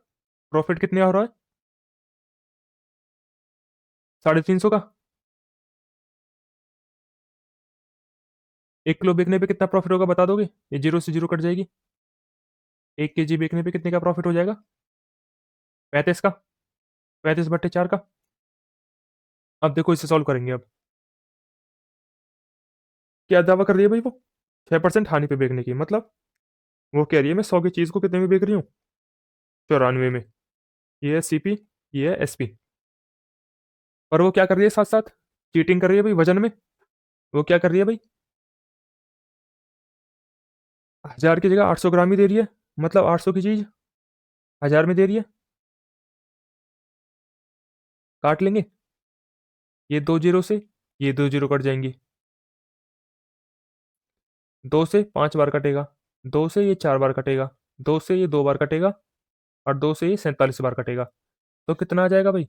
प्रॉफिट कितने का हो रहा है? 350 का। 1 किलो बेचने पे कितना प्रॉफिट होगा बता दोगे? ये जीरो से जीरो कट जाएगी। 1 kg बेचने पे कितने का प्रॉफिट हो जाएगा? 35 का। 35/4 का। अब देखो इसे सॉल्व करेंगे अब। क्या दावा कर रही है भाई वो? 6% हानि पे बेचने की, मतलब वो कह रही है मैं 100 की चीज को कितने में बेच रही हूँ? 94 में। ये है CP, ये है SP। और वो क्या कर रही है साथ साथ? चीटिंग कर रही है भाई वजन में। वो क्या कर रही है भाई? 1000 की जगह 800 ग्राम ही दे रही है, मतलब 800 की चीज 1000 में दे रही है। काट लेंगे। ये 2 जीरो से ये 2 जीरो कट जाएंगी। 2 से 5 बार कटेगा, 2 से ये 4 बार कटेगा, 2 से ये 2 बार कटेगा, और 2 से ये 47 बार कटेगा। तो कितना आ जाएगा भाई?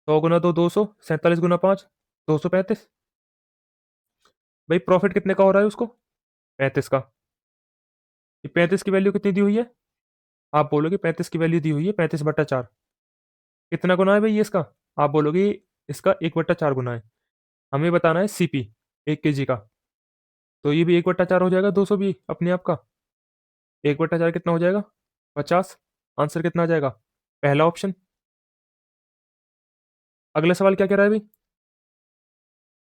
100 गुना 2 200, 47 गुना 5 235। भाई प्रॉफिट कितने का हो रहा है उसको? 35 का। ये 35 की वैल्यू कितनी दी हुई है? आप बोलोगे 35 की वैल्यू दी हुई है 35/4। कितना गुना है भाई ये इसका? आप बोलोगे इसका 1/4 गुना है। हमें बताना है सीपी 1 केजी का। तो ये भी 1/4 हो जाएगा, 200 भी अपने आप का। 1/4 कितना हो जाएगा? 50। आंसर कितना आ जाएगा? पहला ऑप्शन। अगला सवाल क्या कह रहा है भाई?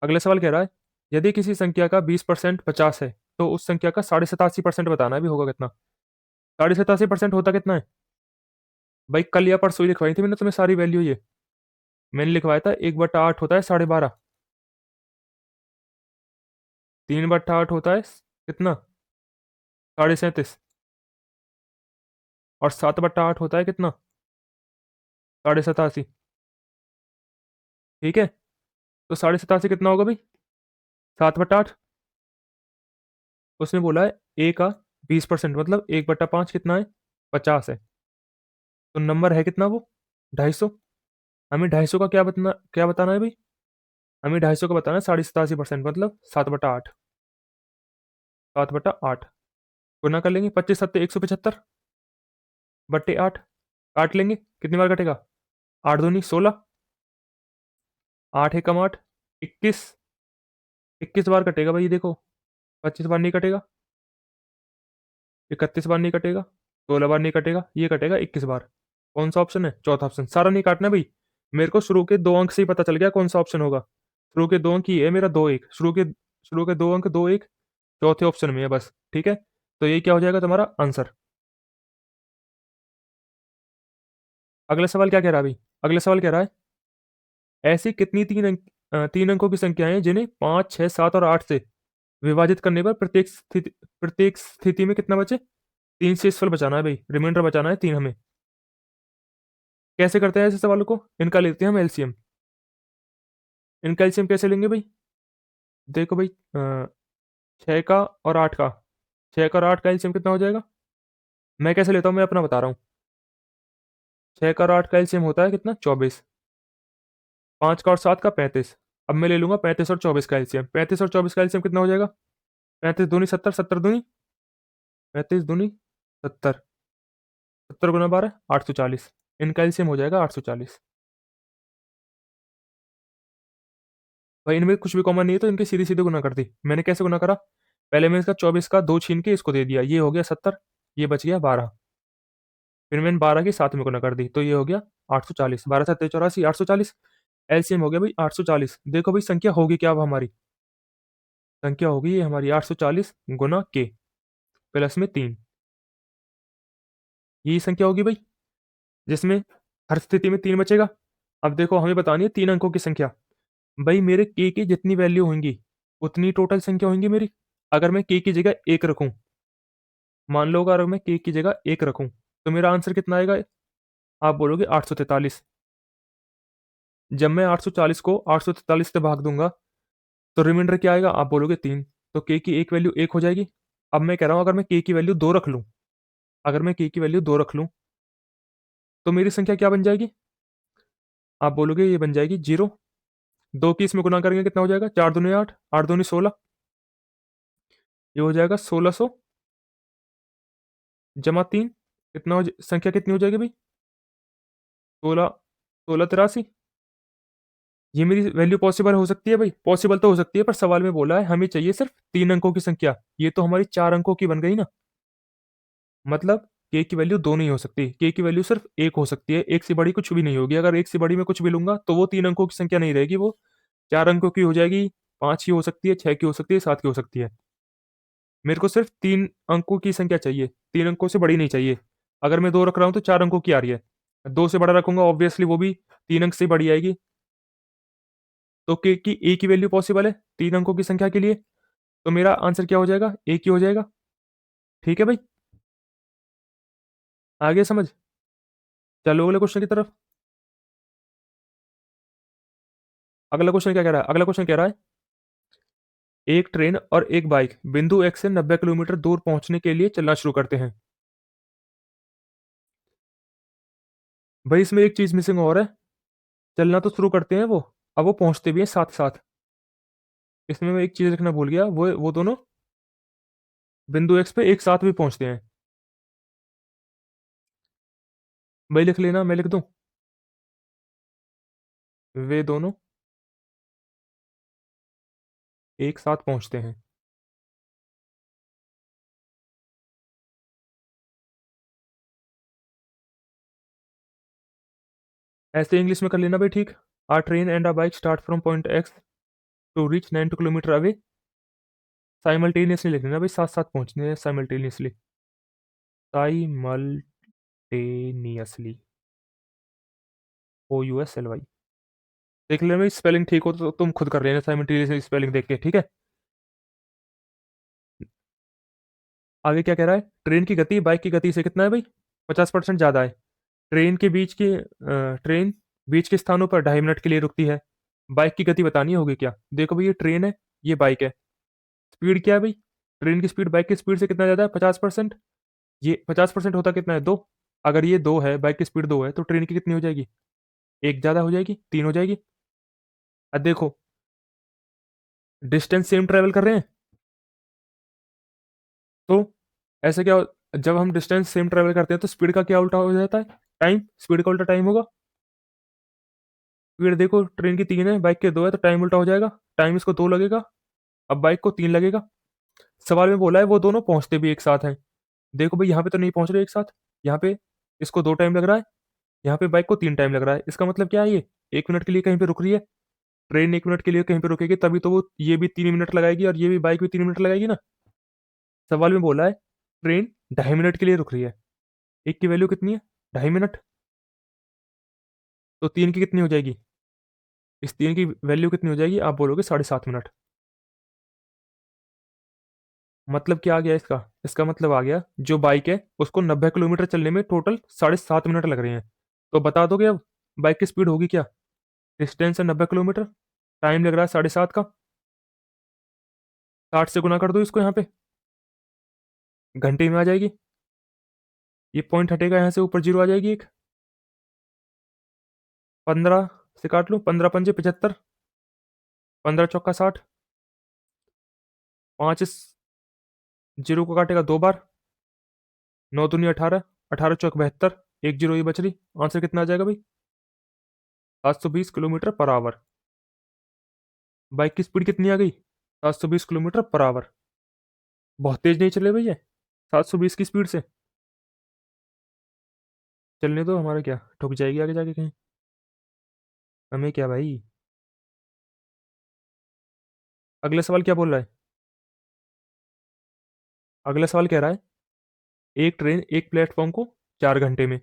अगला सवाल कह रहा है, यदि किसी संख्या का 20% 50 है, तो उस संख्या का 87.5% बताना है भी होगा कितना? 87.5% होता कितना है? भाई कल या परसों ही लिखवाई थी मैंने तुम्हें सारी वैल्यू ये। मैंने लिखवाया था 1/8 होता है 12.5। 3/8 होता है कितना? 37.5। और 7/8 होता है कितना? 87.5। ठीक है। तो 87.5 कितना होगा भाई? 7/8। उसने बोला है ए का 20% मतलब 1/5 कितना है? 50 है। तो नंबर है कितना वो? 250। हमें 250 का क्या बताना है भाई? हमें 250 का बताना है 87.5% मतलब 7/8। 7/8 गुना कर लेंगे, 25×7 = 175 बट्टे 8। काट लेंगे, कितनी बार कटेगा? 8 दूनी 16, 8 एकम 8, 21। 21 बार कटेगा भाई देखो। 25 बार नहीं कटेगा, 31 बार नहीं कटेगा, 16 बार नहीं कटेगा, ये कटेगा 21 बार। कौन सा ऑप्शन है? चौथा ऑप्शन। सारा नहीं काटना भाई। मेरे को शुरू के 2 अंक से ही पता चल गया कौन सा ऑप्शन होगा। शुरू के 2 अंक ही है मेरा, 2 1 शुरू के 2 अंक 2 1 चौथे ऑप्शन में है बस। ठीक है। तो ये क्या हो जाएगा तुम्हारा आंसर? अगला सवाल क्या कह रहा है भाई? अगला सवाल कह रहा है, ऐसी कितनी 3 अंकों की संख्याएं हैं जिन्हें 5 6 7 और 8 से विभाजित करने पर प्रत्येक स्थिति में कितना बचे? 3 शेषफल बचाना है भाई, रिमाइंडर बचाना है 3 हमें। कैसे करते हैं ऐसे सवालों को? इनका लेते हैं हम एलसीएम। इनका एलसीएम कैसे लेंगे भाई? देखो भाई, 6 का और 8 का, 6 का और 8 का एलसीएम कितना हो जाएगा? मैं कैसे लेता हूँ मैं अपना बता रहा हूँ। 6 का और 8 का एलसीएम होता है कितना? 24। 5 का और 7 का 35। अब मैं ले लूंगा 35 और 24 का एलसीएम। 35 और 24 का एलसीएम कितना हो जाएगा? 35 दूनी 70, 70 दूनी 35 दूनी 70, 70 गुना 12 840। इनका एलसीएम हो जाएगा 840। भाई इनमें कुछ भी कॉमन नहीं है तो इनकी सीधी सीधी गुना कर दी। मैंने कैसे गुना करा? पहले मैंने इसका 24 का 2 छीन के इसको दे दिया, ये हो गया 70, ये बच गया 12। फिर मैंने 12 की साथ में गुना कर दी, तो ये हो गया 840। 12 7 84 840। एलसीएम हो गया भाई 840। देखो भाई संख्या होगी क्या अब हमारी? संख्या होगी ये हमारी 840 गुना के प्लस में 3। यही संख्या होगी भाई, जिसमें हर स्थिति में 3 बचेगा। अब देखो हमें बतानी है 3 अंकों की संख्या। भाई मेरे के की जितनी वैल्यू होंगी उतनी टोटल संख्या होंगी मेरी। अगर मैं के की जगह 1 रखूं, मान लो अगर मैं के की जगह 1 रखूं, तो मेरा आंसर कितना आएगा? आप बोलोगे 843। जब मैं 840 को 843 से भाग दूंगा, तो रिमाइंडर क्या आएगा? आप बोलोगे 3। तो के की एक वैल्यू 1 हो जाएगी। अब मैं कह रहा हूं अगर मैं के की वैल्यू 2 रख लूं, अगर मैं के की वैल्यू 2 रख लूं, तो मेरी संख्या क्या बन जाएगी? आप बोलोगे ये बन जाएगी 0। 2 की इसमें गुना करेंगे कितना हो जाएगा? 4 दूनी 8, 8 दूनी 16, ये हो जाएगा 1600 जमा 3। संख्या कितनी हो जाएगी भाई? 16, 1683। ये मेरी वैल्यू पॉसिबल हो सकती है भाई? पॉसिबल तो हो सकती है, पर सवाल में बोला है हमें चाहिए सिर्फ 3 अंकों की संख्या। ये तो हमारी 4 अंकों की बन गई ना। मतलब के की वैल्यू 2 नहीं हो सकती, के की वैल्यू सिर्फ 1 हो सकती है। एक से बड़ी कुछ भी नहीं होगी। अगर एक से बड़ी में कुछ भी लूंगा तो वो 3 अंकों की संख्या नहीं रहेगी, वो 4 अंकों की हो जाएगी। 5 की हो सकती है, 6 की हो सकती है, 7 की हो सकती है। मेरे को सिर्फ 3 अंकों की संख्या चाहिए, 3 अंकों से बड़ी नहीं चाहिए। अगर मैं 2 रख रहा हूँ तो 4 अंकों की आ रही है। 2 से बड़ा रखूंगा ऑब्वियसली वो भी 3 अंक से बड़ी आएगी। तो के की ए की वैल्यू पॉसिबल है 3 अंकों की संख्या के लिए। तो मेरा आंसर क्या हो जाएगा? ए की हो जाएगा। ठीक है भाई, आगे समझ। चलो अगले क्वेश्चन की तरफ। अगला क्वेश्चन क्या कह रहा है? अगला क्वेश्चन कह रहा है एक ट्रेन और एक बाइक बिंदु एक्स से 90 किलोमीटर दूर पहुंचने के लिए चलना शुरू करते हैं। भाई इसमें एक चीज मिसिंग और है। चलना तो शुरू करते हैं वो, अब वो पहुंचते भी हैं साथ साथ। इसमें मैं एक चीज लिखना भूल गया, वो दोनों बिंदु एक्स पे एक साथ भी पहुंचते हैं। भाई लिख लेना, मैं लिख दूं, वे दोनों एक साथ पहुंचते हैं। ऐसे इंग्लिश में कर लेना भाई, ठीक। Are train and a bike start from point x to reach 92 kilometre away. Simultaneously लिख लेना भाई, साथ साथ पहुंचने हैं साइमल्टेनियसली। Simultaneously, OUSLY। देख लेना भाई, स्पेलिंग ठीक हो तो तुम खुद कर लेना साइमल्टेनियसली स्पेलिंग देख के, ठीक है। आगे क्या कह रहा है? ट्रेन की गति बाइक की गति से कितना है भाई? 50% ज़्यादा है। ट्रेन के बीच के ट्रेन बीच के स्थानों पर 2.5 मिनट के लिए रुकती है। बाइक की गति बतानी होगी क्या? देखो भाई, ये ट्रेन है, ये बाइक है। स्पीड क्या है भाई? ट्रेन की स्पीड बाइक की स्पीड से कितना ज़्यादा है? 50%। ये 50% होता कितना है? 2। अगर ये 2 है, बाइक की स्पीड 2 है, तो ट्रेन की कितनी हो जाएगी? एक ज़्यादा हो जाएगी, 3 हो जाएगी। अब देखो, डिस्टेंस सेम ट्रेवल कर रहे हैं, तो ऐसे क्या जब हम डिस्टेंस सेम ट्रेवल करते हैं तो स्पीड का क्या उल्टा हो जाता है? टाइम। स्पीड का उल्टा टाइम होगा। स्पीड देखो, ट्रेन की 3 है, बाइक के 2 है, तो टाइम उल्टा हो जाएगा। टाइम इसको 2 लगेगा, अब बाइक को 3 लगेगा। सवाल में बोला है वो दोनों पहुंचते भी एक साथ हैं। देखो भाई, यहाँ पे तो नहीं पहुंच रहे एक साथ। यहाँ पे इसको 2 टाइम लग रहा है, यहाँ पे बाइक को 3 टाइम लग रहा है। इसका मतलब क्या है? ये 1 मिनट के लिए कहीं पे रुक रही है। ट्रेन 1 मिनट के लिए कहीं पे रुकेगी, तभी तो वो ये भी 3 मिनट लगाएगी और ये भी बाइक भी 3 मिनट लगाएगी ना। सवाल में बोला है ट्रेन 2.5 मिनट के लिए रुक रही है। एक की वैल्यू कितनी है? 2.5 मिनट। तो 3 की कितनी हो जाएगी? इस 3 की वैल्यू कितनी हो जाएगी? आप बोलोगे 7.5 मिनट। मतलब क्या आ गया इसका? इसका मतलब आ गया जो बाइक है उसको 90 किलोमीटर चलने में टोटल 7.5 मिनट लग रहे हैं। तो बता दोगे अब बाइक की स्पीड होगी क्या? डिस्टेंस है 90 किलोमीटर, टाइम लग रहा है 7.5 का। 60 से गुना कर दो इसको यहाँ पे, घंटे में आ जाएगी। ये पॉइंट हटेगा यहाँ से, ऊपर जीरो आ जाएगी एक। 15 से काट लो, 15 पंजे 75, 15 चौका 60, 5 इस जीरो को काटेगा 2 बार, 9 दूनी 18, 18 चौक 72, एक जीरो ये बच रही। आंसर कितना आ जाएगा भाई? 720 किलोमीटर पर आवर। बाइक की स्पीड कितनी आ गई? 720 किलोमीटर पर आवर। बहुत तेज नहीं चले भैया, 720 की स्पीड से चलने दो। हमारा क्या ठुक जाएगी आगे जाके कहीं? हमें क्या भाई। अगला सवाल क्या बोल रहा है? अगला सवाल कह रहा है एक ट्रेन एक प्लेटफॉर्म को 4 घंटे में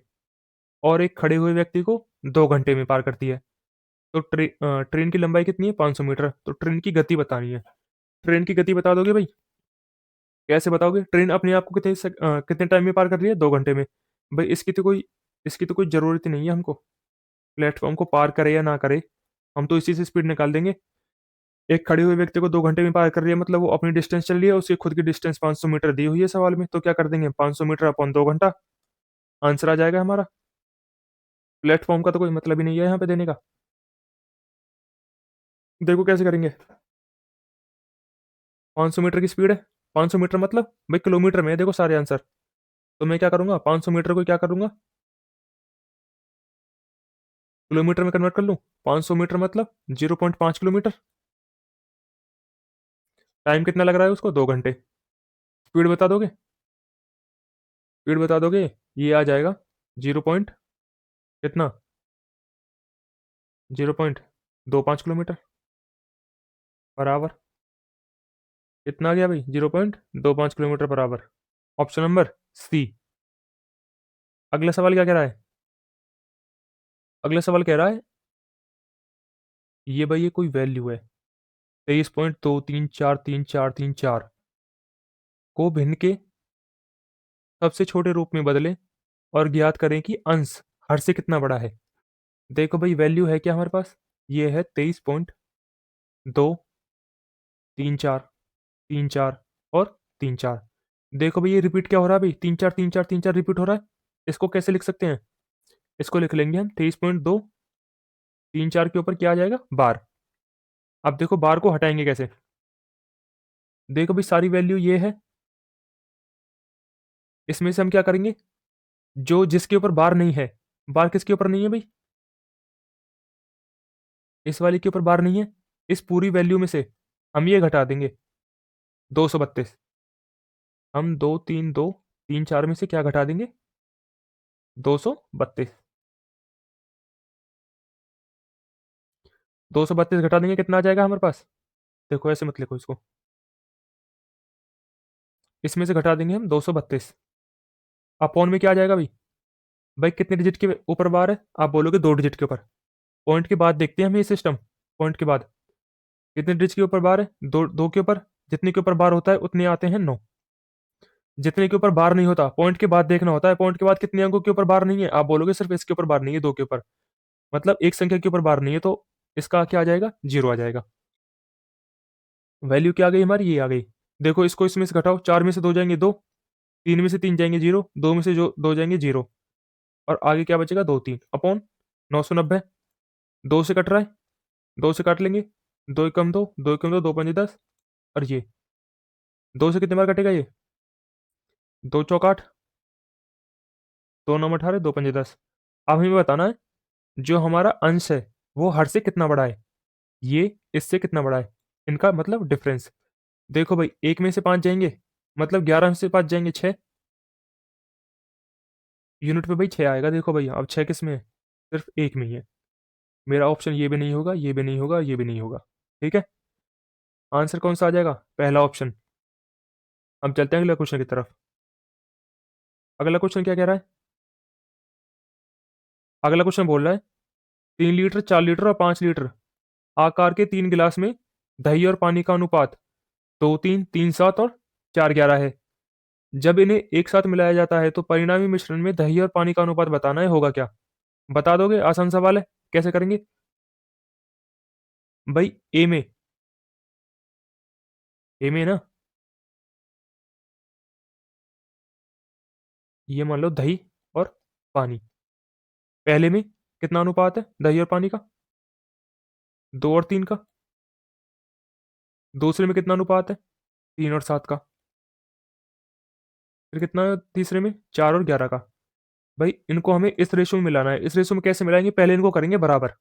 और एक खड़े हुए व्यक्ति को 2 घंटे में पार करती है। तो ट्रेन की लंबाई कितनी है? 500 मीटर। तो ट्रेन की गति बतानी है। ट्रेन की गति बता दोगे भाई? कैसे बताओगे? ट्रेन अपने आप को कितने टाइम में पार कर रही है? 2 घंटे में। भाई इसकी तो कोई ज़रूरत ही नहीं है हमको, प्लेटफॉर्म को पार करे या ना करे, हम तो इसी से स्पीड निकाल देंगे। एक खड़े हुए व्यक्ति को 2 घंटे में पार कर रही है, मतलब वो अपनी डिस्टेंस चल रही है, उसकी खुद की डिस्टेंस 500 मीटर दी हुई है सवाल में, तो क्या कर देंगे? 500 मीटर अपॉन 2 घंटा, आंसर आ जाएगा हमारा। प्लेटफॉर्म का तो कोई मतलब ही नहीं है यहाँ पे देने का। देखो कैसे करेंगे। 500 मीटर की स्पीड है, 500 मीटर मतलब भाई किलोमीटर में है, देखो सारे आंसर। तो मैं क्या करूंगा, 500 मीटर को क्या करूंगा, किलोमीटर में कन्वर्ट कर लूँ। 500 मीटर मतलब 0.5 किलोमीटर। टाइम कितना लग रहा है उसको? 2 घंटे। स्पीड बता दोगे? स्पीड बता दोगे? ये आ जाएगा 0 पॉइंट कितना, 0.25 किलोमीटर पर आवर। कितना आ गया भाई? 0.25 kilometre per hour. Option number सी। अगला सवाल क्या कह रहा है? अगला सवाल कह रहा है ये भाई, ये कोई वैल्यू है 23.2343434 को भिन्न के सबसे छोटे रूप में बदलें और ज्ञात करें कि अंश हर से कितना बड़ा है। देखो भाई, वैल्यू है क्या हमारे पास? ये है 2, 3 4, 3 4 और 3 4। देखो भाई ये रिपीट क्या हो रहा है भाई, 3 4 3 4 3 4 रिपीट हो रहा है। इसको कैसे लिख सकते हैं? इसको लिख लेंगे हम 23.2, 3 4 के ऊपर क्या आ जाएगा, बार। अब देखो बार को हटाएंगे कैसे? देखो भाई सारी वैल्यू ये है, इसमें से हम क्या करेंगे, जो जिसके ऊपर बार नहीं है, बार किसके ऊपर नहीं है भाई, इस वाले के ऊपर बार नहीं है, इस पूरी वैल्यू में से हम ये घटा देंगे 232। हम 2 3 2 3 4 में से क्या घटा देंगे, 232। 232 घटा देंगे कितना आ जाएगा हमारे पास? देखो ऐसे मत लिखो इसको, इसमें से घटा देंगे हम 232। अपॉन में क्या आ जाएगा भाई? भाई कितने डिजिट के ऊपर बार है? आप बोलोगे 2 डिजिट के ऊपर। पॉइंट के बाद देखते हैं हम ये सिस्टम। पॉइंट के बाद कितने डिजिट के ऊपर बार है? दो, दो के ऊपर। जितने के ऊपर बार होता है उतने आते हैं 9। जितने के ऊपर बार नहीं होता, पॉइंट के बाद देखना होता है, पॉइंट के बाद कितने अंकों के ऊपर बार नहीं है। आप बोलोगे सिर्फ इसके ऊपर बार नहीं है, 2 के ऊपर, मतलब एक संख्या के ऊपर बार नहीं है, तो इसका क्या आ जाएगा, 0 आ जाएगा। वैल्यू क्या आ गई हमारी, ये आ गई। देखो इसको इसमें से घटाओ, 4 में से 2 जाएंगे 2, 3 में से 3 जाएंगे 0, 2 में से जो 2 जाएंगे 0, और आगे क्या बचेगा, 2 3 अपॉन 990। 2 से कट रहा है, 2 से काट लेंगे, 2 एकम 2, 2 एकम 2, 2 पंजे 10, और ये 2 से कितने बार कटेगा ये, 2 चौक 8, 2 9 18, 2 पंजे 10। अब हमें बताना है जो हमारा अंश है वो हर से कितना बड़ा है, ये इससे कितना बड़ा है, इनका मतलब डिफरेंस। देखो भाई एक में से 5 जाएंगे, मतलब 11 में से 5 जाएंगे 6, यूनिट पे भाई 6 आएगा। देखो भाई अब 6 किस में है, सिर्फ एक में ही है। मेरा ऑप्शन ये भी नहीं होगा, ये भी नहीं होगा, ये भी नहीं होगा। ठीक है, आंसर कौन सा आ जाएगा, पहला ऑप्शन। अब चलते हैं अगले क्वेश्चन की तरफ। अगला क्वेश्चन क्या कह रहा है? अगला क्वेश्चन बोल रहा है 3 लीटर, 4 लीटर और 5 लीटर आकार के 3 गिलास में दही और पानी का अनुपात 2 3 3 7 और 4 11 है। जब इन्हें एक साथ मिलाया जाता है तो परिणामी मिश्रण में दही और पानी का अनुपात बताना है, होगा क्या? बता दोगे? आसान सवाल है, कैसे करेंगे भाई? ए में ना, ये मान लो दही और पानी। पहले में कितना अनुपात है दही और पानी का, 2 और 3 का। दूसरे में कितना अनुपात है, 3 और 7 का। फिर कितना है तीसरे में, 4 और 11 का। भाई इनको हमें इस रेशो में मिलाना है। इस रेशो में कैसे मिलाएंगे, पहले इनको करेंगे बराबर।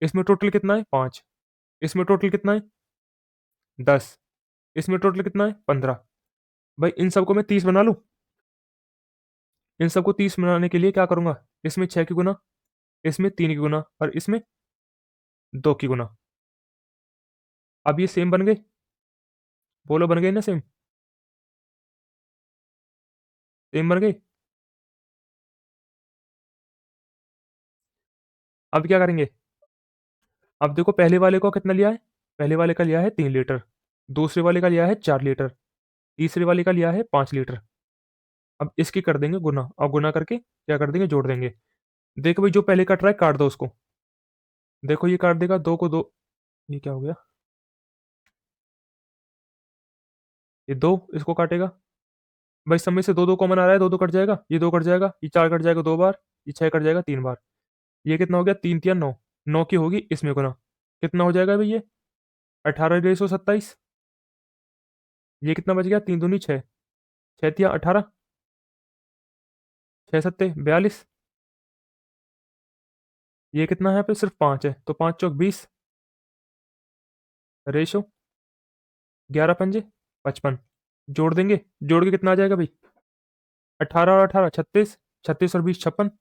इसमें टोटल कितना है, 5। इसमें टोटल कितना है, 10। इसमें टोटल कितना है, 15। भाई इन सबको मैं 30 बना लूं। इन सबको 30 बनाने के लिए क्या करूंगा, इसमें 6 की गुना, इसमें 3 की गुना, और इसमें 2 की गुना। अब ये सेम बन गए, बोलो बन गए ना सेम? सेम बन गए। अब क्या करेंगे, अब देखो पहले वाले को कितना लिया है, पहले वाले का लिया है 3 लीटर, दूसरे वाले का लिया है 4 लीटर, तीसरे वाले का लिया है 5 लीटर। अब इसकी कर देंगे गुना, और गुना करके क्या कर देंगे, जोड़ देंगे। देखो भाई जो पहले कट रहा है काट दो उसको। देखो ये काट देगा, 2 को 2, ये क्या हो गया, ये 2 इसको काटेगा। भाई सब में से 2 2 कॉमन आ रहा है, 2 2 कट जाएगा, ये 2 कट जाएगा, ये 4 कट जाएगा 2 बार, ये 6 कट जाएगा 3 बार। ये कितना हो गया, 3 3 9, 9 की होगी इसमें गुना, कितना हो जाएगा भाई ये, 18 127। ये कितना बच गया, 3 दूनी 6, 6 तिया 18, 6 सत्ते 42। ये कितना है, यहाँ पे सिर्फ 5 है, तो 5 चौक 20, रेशो 11 पंजे 55। जोड़ देंगे, जोड़ के कितना आ जाएगा भाई, 18 और 18 36, 36 और 20 56।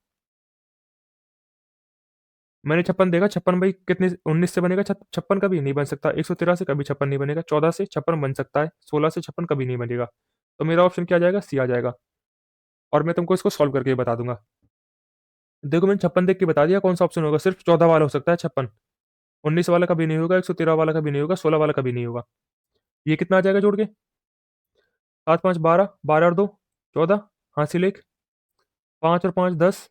मैंने 56 देखा, 56 भाई कितने 19 से बनेगा, 56 कभी नहीं बन सकता, 113 से कभी 56 नहीं बनेगा, 14 से 56 बन सकता है, 16 से 56 कभी नहीं बनेगा। तो मेरा ऑप्शन क्या आ जाएगा, सी आ जाएगा। और मैं तुमको इसको सॉल्व करके बता दूंगा। देखो मैंने 56 देख के बता दिया कौन सा ऑप्शन होगा, सिर्फ 14 वाला हो सकता है 56, 19 वाला कभी नहीं होगा, 113 वाला कभी नहीं होगा, 16 वाला कभी नहीं होगा। ये कितना आ जाएगा जोड़ के, 7 5 12, 12 और 2 14, हासिल एक, 5 और 5 10,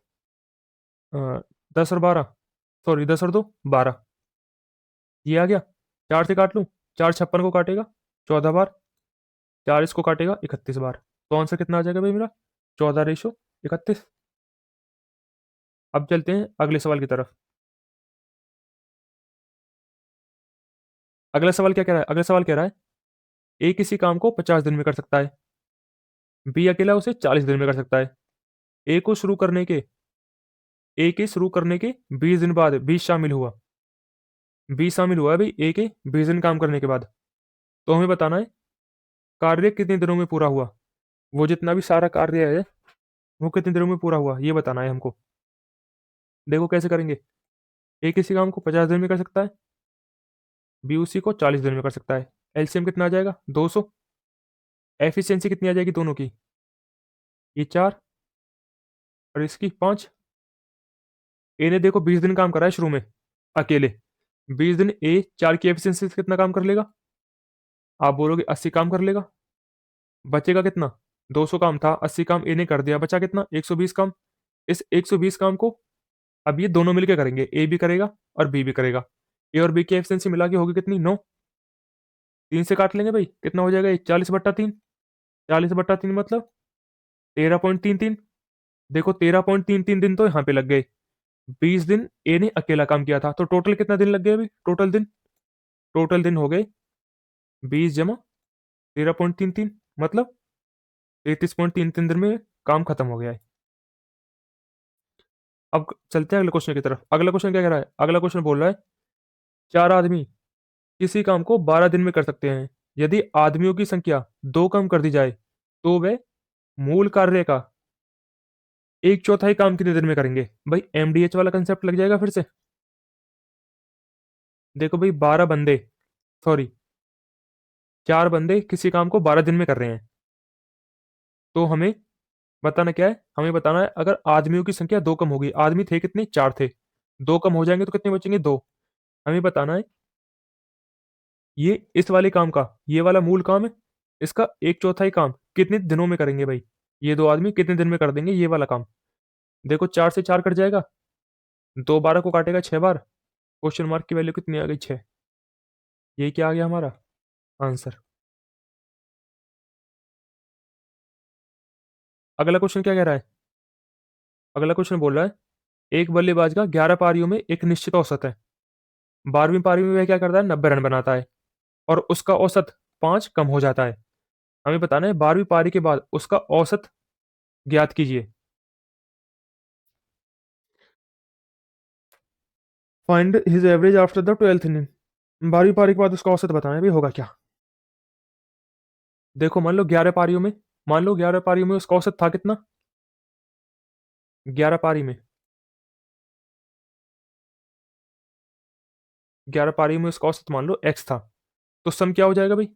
10 और 12, सॉरी 10 और 2 12, ये आ गया। 4 से काट लूँ, 4 56 को काटेगा 14 बार, 4 इसको काटेगा 31 बार। तो आंसर कितना आ जाएगा भाई मेरा? 14:31। अब चलते हैं अगले सवाल की तरफ। अगला सवाल क्या कह रहा है? अगला सवाल कह रहा है ए किसी काम को 50 दिन में कर सकता है, बी अकेला उसे 40 दिन में कर सकता है। ए को शुरू करने के ए के शुरू करने के 20 दिन बाद 20 शामिल हुआ, 20 शामिल हुआ है भाई ए के 20 दिन काम करने के बाद। तो हमें बताना है कार्य कितने दिनों में पूरा हुआ। वो जितना भी सारा कार्य है वो कितने दिनों में पूरा हुआ ये बताना है हमको। देखो कैसे करेंगे। ए किसी काम को 50 दिन में कर सकता है, बी उसी को 40 दिन में कर सकता है। एलसीएम कितना आ जाएगा? 200। एफिशिएंसी कितनी आ जाएगी दोनों की? ये 4 और इसकी 5। ए ने देखो 20 दिन काम करा है शुरू में अकेले। 20 दिन ए 4 की एफिशिएंसी से कितना काम कर लेगा? आप बोलोगे 80 काम कर लेगा। बचेगा कितना? 200 काम था, 80 काम ए ने कर दिया, बचा कितना? 120 काम। इस 120 काम को अब ये दोनों मिलकर करेंगे, ए भी करेगा और बी भी करेगा। ए और बी की एफिशिएंसी मिला के होगी कितनी? 9। 3 से काट लेंगे भाई, कितना हो जाएगा ये? 40/3। 40/3 मतलब 13.33। देखो 13.33 दिन तो यहाँ पे लग गए। 20 दिन ए ने अकेला काम किया था, तो टोटल कितना दिन लग गए अभी? टोटल दिन हो गए 20 जमा 13.33 मतलब 33.33 दिन में काम खत्म हो गया है। अब चलते हैं अगले क्वेश्चन की तरफ। अगला क्वेश्चन क्या कह रहा है? अगला क्वेश्चन बोल रहा है 4 आदमी किसी काम को 12 दिन में कर सकते हैं। यदि आदमियों की संख्या 2 कम कर दी जाए तो वे मूल कार्य का एक चौथाई काम कितने दिन में करेंगे? भाई एमडीएच वाला कंसेप्ट लग जाएगा फिर से। देखो भाई 12 बंदे, सॉरी 4 बंदे किसी काम को 12 दिन में कर रहे हैं। तो हमें बताना क्या है? हमें बताना है अगर आदमियों की संख्या 2 कम होगी। आदमी थे कितने? 4 थे। 2 कम हो जाएंगे तो कितने बचेंगे? 2। हमें बताना है ये इस वाले काम का, ये वाला मूल काम है, इसका एक चौथाई काम कितने दिनों में करेंगे भाई? ये 2 आदमी कितने दिन में कर देंगे ये वाला काम? देखो 4 से 4 कट जाएगा, 2 12 को काटेगा 6 बार। क्वेश्चन मार्क की वैल्यू कितनी आ गई? 6। ये क्या आ गया हमारा आंसर। अगला क्वेश्चन क्या कह रहा है? अगला क्वेश्चन बोल रहा है एक बल्लेबाज का 11 पारियों में एक निश्चित औसत है। 12वीं पारी में वह क्या करता है? 90 रन बनाता है और उसका औसत 5 कम हो जाता है। हमें बताना है 12वीं पारी के बाद उसका औसत ज्ञात कीजिए। Find his average after the 12th inning. 12वीं पारी के बाद उसका औसत बताना है भाई, होगा क्या? देखो मान लो 11 पारियों में उसका औसत था कितना? 11 पारी में 11 पारी में उसका औसत मान लो एक्स था। तो सम क्या हो जाएगा भाई?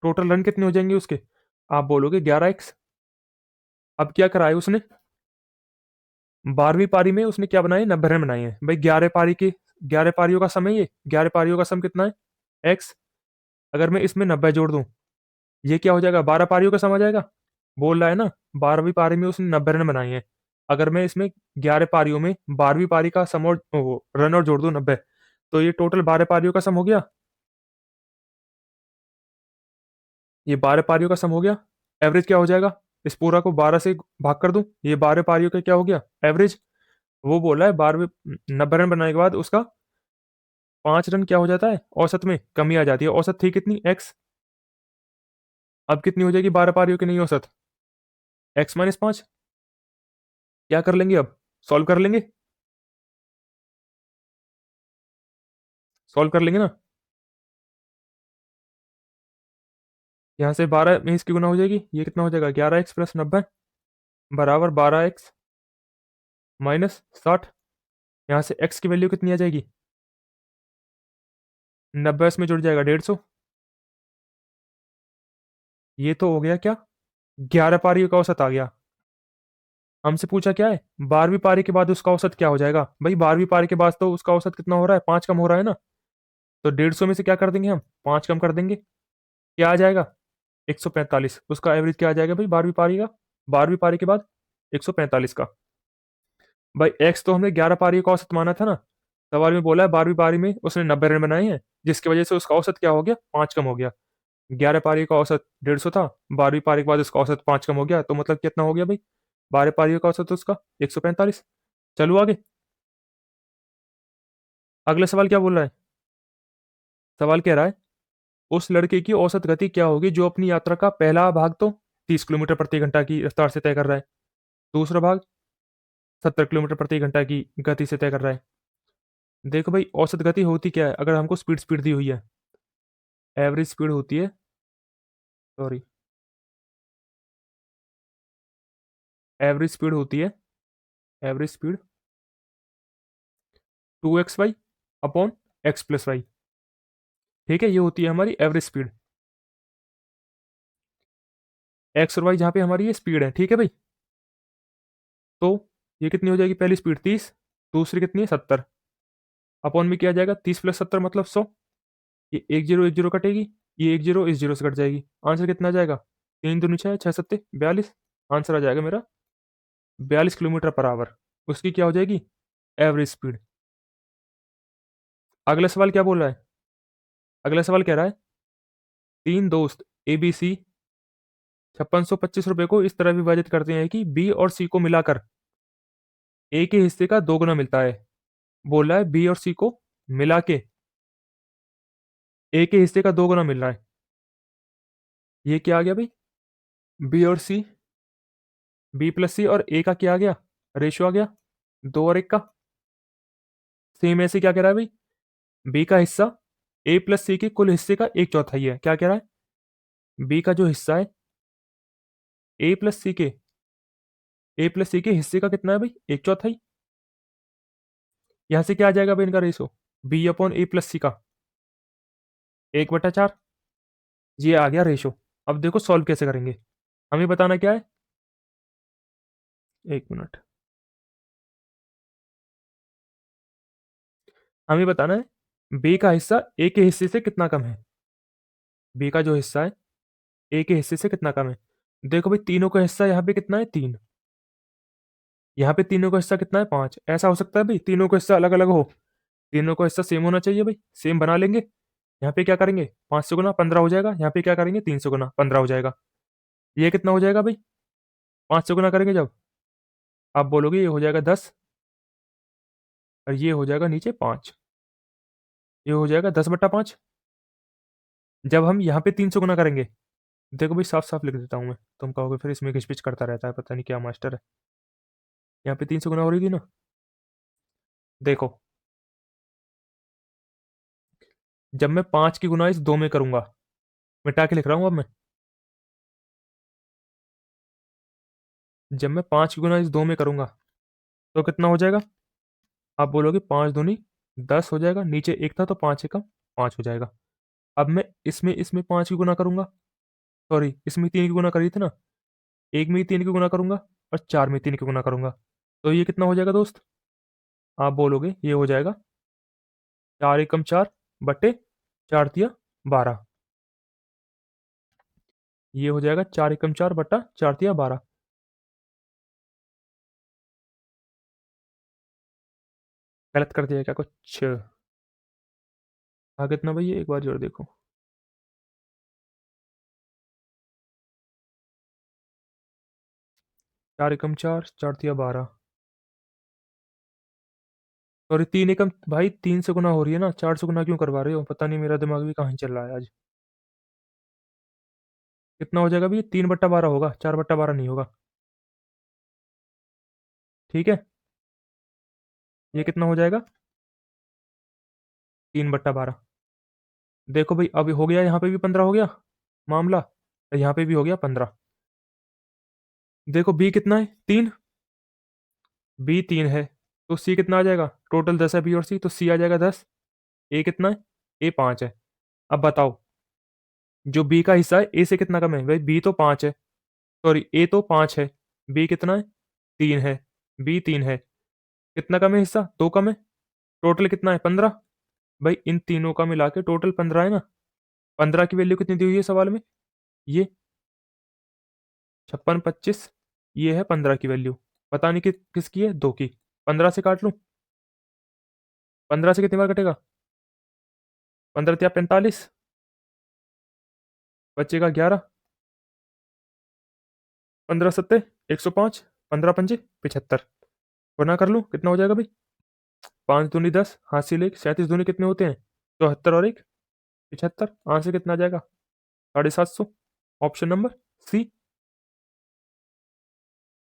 टोटल रन कितने हो जाएंगे उसके? आप बोलोगे 11x। अब क्या करा है उसने? 12वीं पारी में उसने क्या बनाए? 90 रन बनाए हैं भाई। 11 पारियों का सम है ये। 11 पारियों का सम कितना है? एक्स। अगर मैं इसमें 90 जोड़ दूं, ये क्या हो जाएगा? 12 पारियों का सम आ जाएगा। बोल रहा है ना 12वीं पारी में उसने 90 रन बनाए हैं। अगर मैं इसमें 11 पारियों में 12वीं पारी का सम और रन और जोड़ दूं 90, तो ये टोटल 12 पारियों का सम हो गया। ये 12 पारियों का सम हो गया। एवरेज क्या हो जाएगा? इस पूरा को 12 से भाग कर दूं, ये 12 पारियों का क्या हो गया? एवरेज। वो बोला है 12वीं 90 रन बनाने के बाद उसका 5 रन क्या हो जाता है? औसत में कमी आ जाती है। औसत थी कितनी? एक्स। अब कितनी हो जाएगी 12 पारियों की नई औसत? x-5। क्या कर लेंगे अब? सॉल्व कर लेंगे। सॉल्व कर लेंगे ना। यहाँ से 12 में इसकी गुना हो जाएगी, ये कितना हो जाएगा? 11x प्लस 90 बराबर 12x माइनस 60। यहाँ से x की वैल्यू कितनी आ जाएगी? 90 इसमें जुड़ जाएगा 150। ये तो हो गया क्या? 11 पारियों का औसत आ गया। हमसे पूछा क्या है? 12वीं पारी के बाद उसका औसत क्या हो जाएगा भाई? 12वीं पारी के बाद तो उसका औसत कितना हो रहा है? 5 कम हो रहा है ना। तो 150 में से क्या कर देंगे हम? 5 कम कर देंगे। क्या आ जाएगा? 145। उसका एवरेज क्या आ जाएगा भाई 12वीं पारी का? 12वीं पारी के बाद 145 का। भाई एक्स तो हमने 11 पारी का औसत माना था ना। सवाल में बोला है 12वीं पारी में उसने 90 रन बनाए हैं। जिसकी वजह से उसका औसत क्या हो गया, 5 कम हो गया। 11 पारी का औसत 150 था, 12वीं पारी के बाद उसका औसत 5 कम हो गया, तो मतलब कितना हो गया भाई, 12 पारियों का औसत उसका 145। चलो आगे, अगला सवाल क्या बोल रहा है। सवाल कह रहा है उस लड़के की औसत गति क्या होगी जो अपनी यात्रा का पहला भाग तो 30 किलोमीटर प्रति घंटा की रफ्तार से तय कर रहा है, दूसरा भाग 70 किलोमीटर प्रति घंटा की गति से तय कर रहा है। देखो भाई, औसत गति होती क्या है, अगर हमको स्पीड स्पीड दी हुई है, एवरेज स्पीड होती है, सॉरी, एवरेज स्पीड होती है, average speed 2x/, upon x+y। ठीक है, ये होती है हमारी एवरेज स्पीड, एक्स और वाई जहाँ पे हमारी ये स्पीड है, ठीक है भाई। तो ये कितनी हो जाएगी, पहली स्पीड 30, दूसरी कितनी है 70, अपॉन में किया जाएगा 30 + 70 मतलब 100। ये एक जीरो कटेगी, ये एक जीरो इस जीरो से कट जाएगी, आंसर कितना आ जाएगा, 3 दूनी 6, 6 सत्ते 42, आंसर आ जाएगा मेरा 42 किलोमीटर पर आवर, उसकी क्या हो जाएगी, एवरेज स्पीड। अगला सवाल क्या बोल रहा है, अगला सवाल कह रहा है तीन दोस्त ए बी सी 5625 रुपए को इस तरह विभाजित करते हैं कि बी और सी को मिलाकर ए के हिस्से का 2 गुना मिलता है। बोल रहा है बी और सी को मिला के ए के हिस्से का 2 गुना मिल रहा है। ये क्या आ गया भाई, बी और सी, बी प्लस सी और ए का क्या आ गया, रेशियो आ गया 2 और 1 का। सेम ऐसे क्या कह रहा है भाई, बी का हिस्सा ए प्लस सी के कुल हिस्से का 1/4 है, क्या कह रहा है, बी का जो हिस्सा है ए प्लस सी के, ए प्लस सी के हिस्से का कितना है भाई, 1/4। यहां से क्या आ जाएगा भाई इनका रेशो, बी अपॉन ए प्लस सी का 1/4, ये आ गया रेशो। अब देखो सॉल्व कैसे करेंगे, हमें बताना क्या है, 1 मिनट, हमें बताना है बी का हिस्सा ए के हिस्से से कितना कम है, बी का जो हिस्सा है ए के हिस्से से कितना कम है। देखो भाई तीनों का हिस्सा यहाँ पे कितना है, 3, यहाँ पे तीनों का हिस्सा कितना है, 5। ऐसा हो सकता है भाई तीनों का हिस्सा अलग अलग हो, तीनों का हिस्सा सेम होना चाहिए भाई, सेम बना लेंगे। यहाँ पे क्या करेंगे, 5 से गुना 15 हो जाएगा, यहाँ पे क्या करेंगे 3 से गुना 15 हो जाएगा। ये कितना हो जाएगा भाई, 5 से गुना करेंगे जब, आप बोलोगे ये हो जाएगा 10, और ये हो जाएगा नीचे 5, ये हो जाएगा 10/5। जब हम यहाँ पे 3 से गुना करेंगे, देखो भाई साफ साफ लिख देता हूँ मैं, तुम कहोगे फिर इसमें घिचपिच करता रहता है, पता नहीं क्या मास्टर है। यहाँ पे 3 से गुना हो रही थी ना, देखो जब मैं 5 की गुनाइश 2 में करूंगा, मिटा के लिख रहा हूँ अब मैं, जब मैं 5 की गुनाइश 2 में करूंगा तो कितना हो जाएगा, आप बोलोगे 5 दूनी 10 हो जाएगा, नीचे एक था तो 5 एकम 5 हो जाएगा। अब मैं इसमें इसमें 5 की गुना करूंगा, सॉरी इसमें 3 की गुना करी थी ना, एक में ही 3 की गुना करूंगा और 4 में 3 की गुना करूंगा, तो ये कितना हो जाएगा दोस्त, आप बोलोगे ये हो जाएगा 4 एकम 4 बटे 4 तिया 12, ये हो जाएगा 4 एकम 4 बटा 4 तिया 12। गलत कर दिया क्या कुछ, कितना भाई, एक बार जोड़ देखो, 4 एकम 4 4 तिया 12, सॉरी 3 एकम भाई 3 से गुना हो रही है ना, 4 से गुना क्यों करवा रहे हो, पता नहीं मेरा दिमाग भी कहाँ चल रहा है आज। कितना हो जाएगा भाई, 3/12 होगा, 4/12 नहीं होगा, ठीक है। ये कितना हो जाएगा, 3/12। देखो भाई अभी हो गया, यहाँ पे भी 15 हो गया मामला, और यहाँ पे भी हो गया 15। देखो बी कितना है, 3, बी 3 है, तो सी कितना आ जाएगा, टोटल 10 है बी और सी, तो सी आ जाएगा 10। ए कितना है, ए 5 है। अब बताओ जो बी का हिस्सा है ए से कितना कम है, भाई बी तो 5 है, सॉरी ए तो 5 है, बी कितना है, 3 है, बी 3 है, कितना कम है हिस्सा, 2 कम है, टोटल कितना है 15। भाई इन तीनों का मिला के टोटल 15 है ना, 15 की वैल्यू कितनी दी हुई है सवाल में, ये 56 25, ये है 15 की वैल्यू, पता नहीं किसकी है, 2 की, 15 से काट लूं, 15 से कितनी बार कटेगा, 15 या 45, बचेगा 11, 15 सत्ते 105, 15 पंजे 75। गुना कर लूँ, कितना हो जाएगा भाई? 5 दूनी 10, हासिल 1, 37 दूनी कितने होते हैं? 74 और 1 75। आंसर कितना आ जाएगा? 750। Option number C.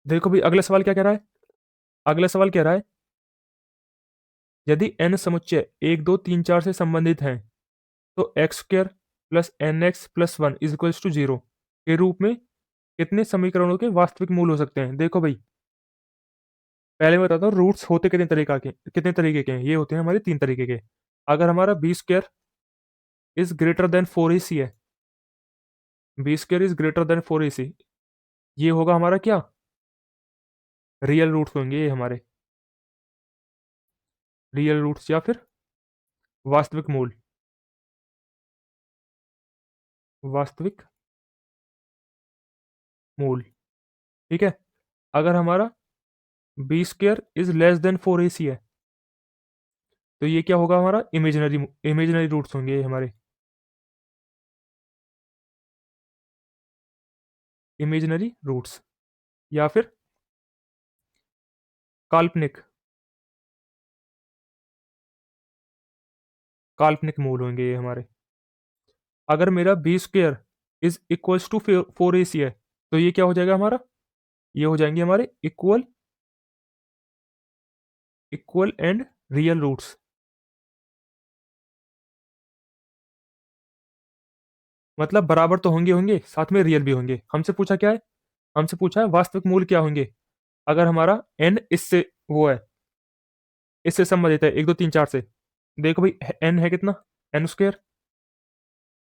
देखो भाई अगला सवाल क्या कह रहा है। अगला सवाल कह रहा है यदि n समुच्चय 1 2 3 4 से संबंधित हैं तो x square plus n x plus one is equals to zero के रूप में कितने समीकरणों के वास्तविक मूल हो सकते हैं? देखो भाई पहले मैं बताता हूँ रूट्स होते कितने तरीके के हैं। ये होते हैं हमारे 3 तरीके के। अगर हमारा b square is greater than 4ac है, b square is greater than 4ac, ये होगा हमारा क्या? रियल रूट्स होंगे ये हमारे, रियल रूट्स या फिर वास्तविक मूल, वास्तविक मूल। ठीक है। अगर हमारा b square is less than 4ac है तो ये क्या होगा? हमारा इमेजिनरी रूट्स होंगे ये हमारे, इमेजिनरी रूट्स या फिर काल्पनिक, काल्पनिक मूल होंगे ये हमारे। अगर मेरा b square is equals to 4ac है तो ये क्या हो जाएगा हमारा? ये हो जाएंगे हमारे equal, equal and real roots. मतलब बराबर तो होंगे होंगे साथ में रियल भी होंगे। हमसे पूछा क्या है? हमसे पूछा है वास्तविक मूल क्या होंगे अगर हमारा एन इससे वो है, इससे संबंधित है 1 2 3 4 से। देखो भाई एन है कितना? N square.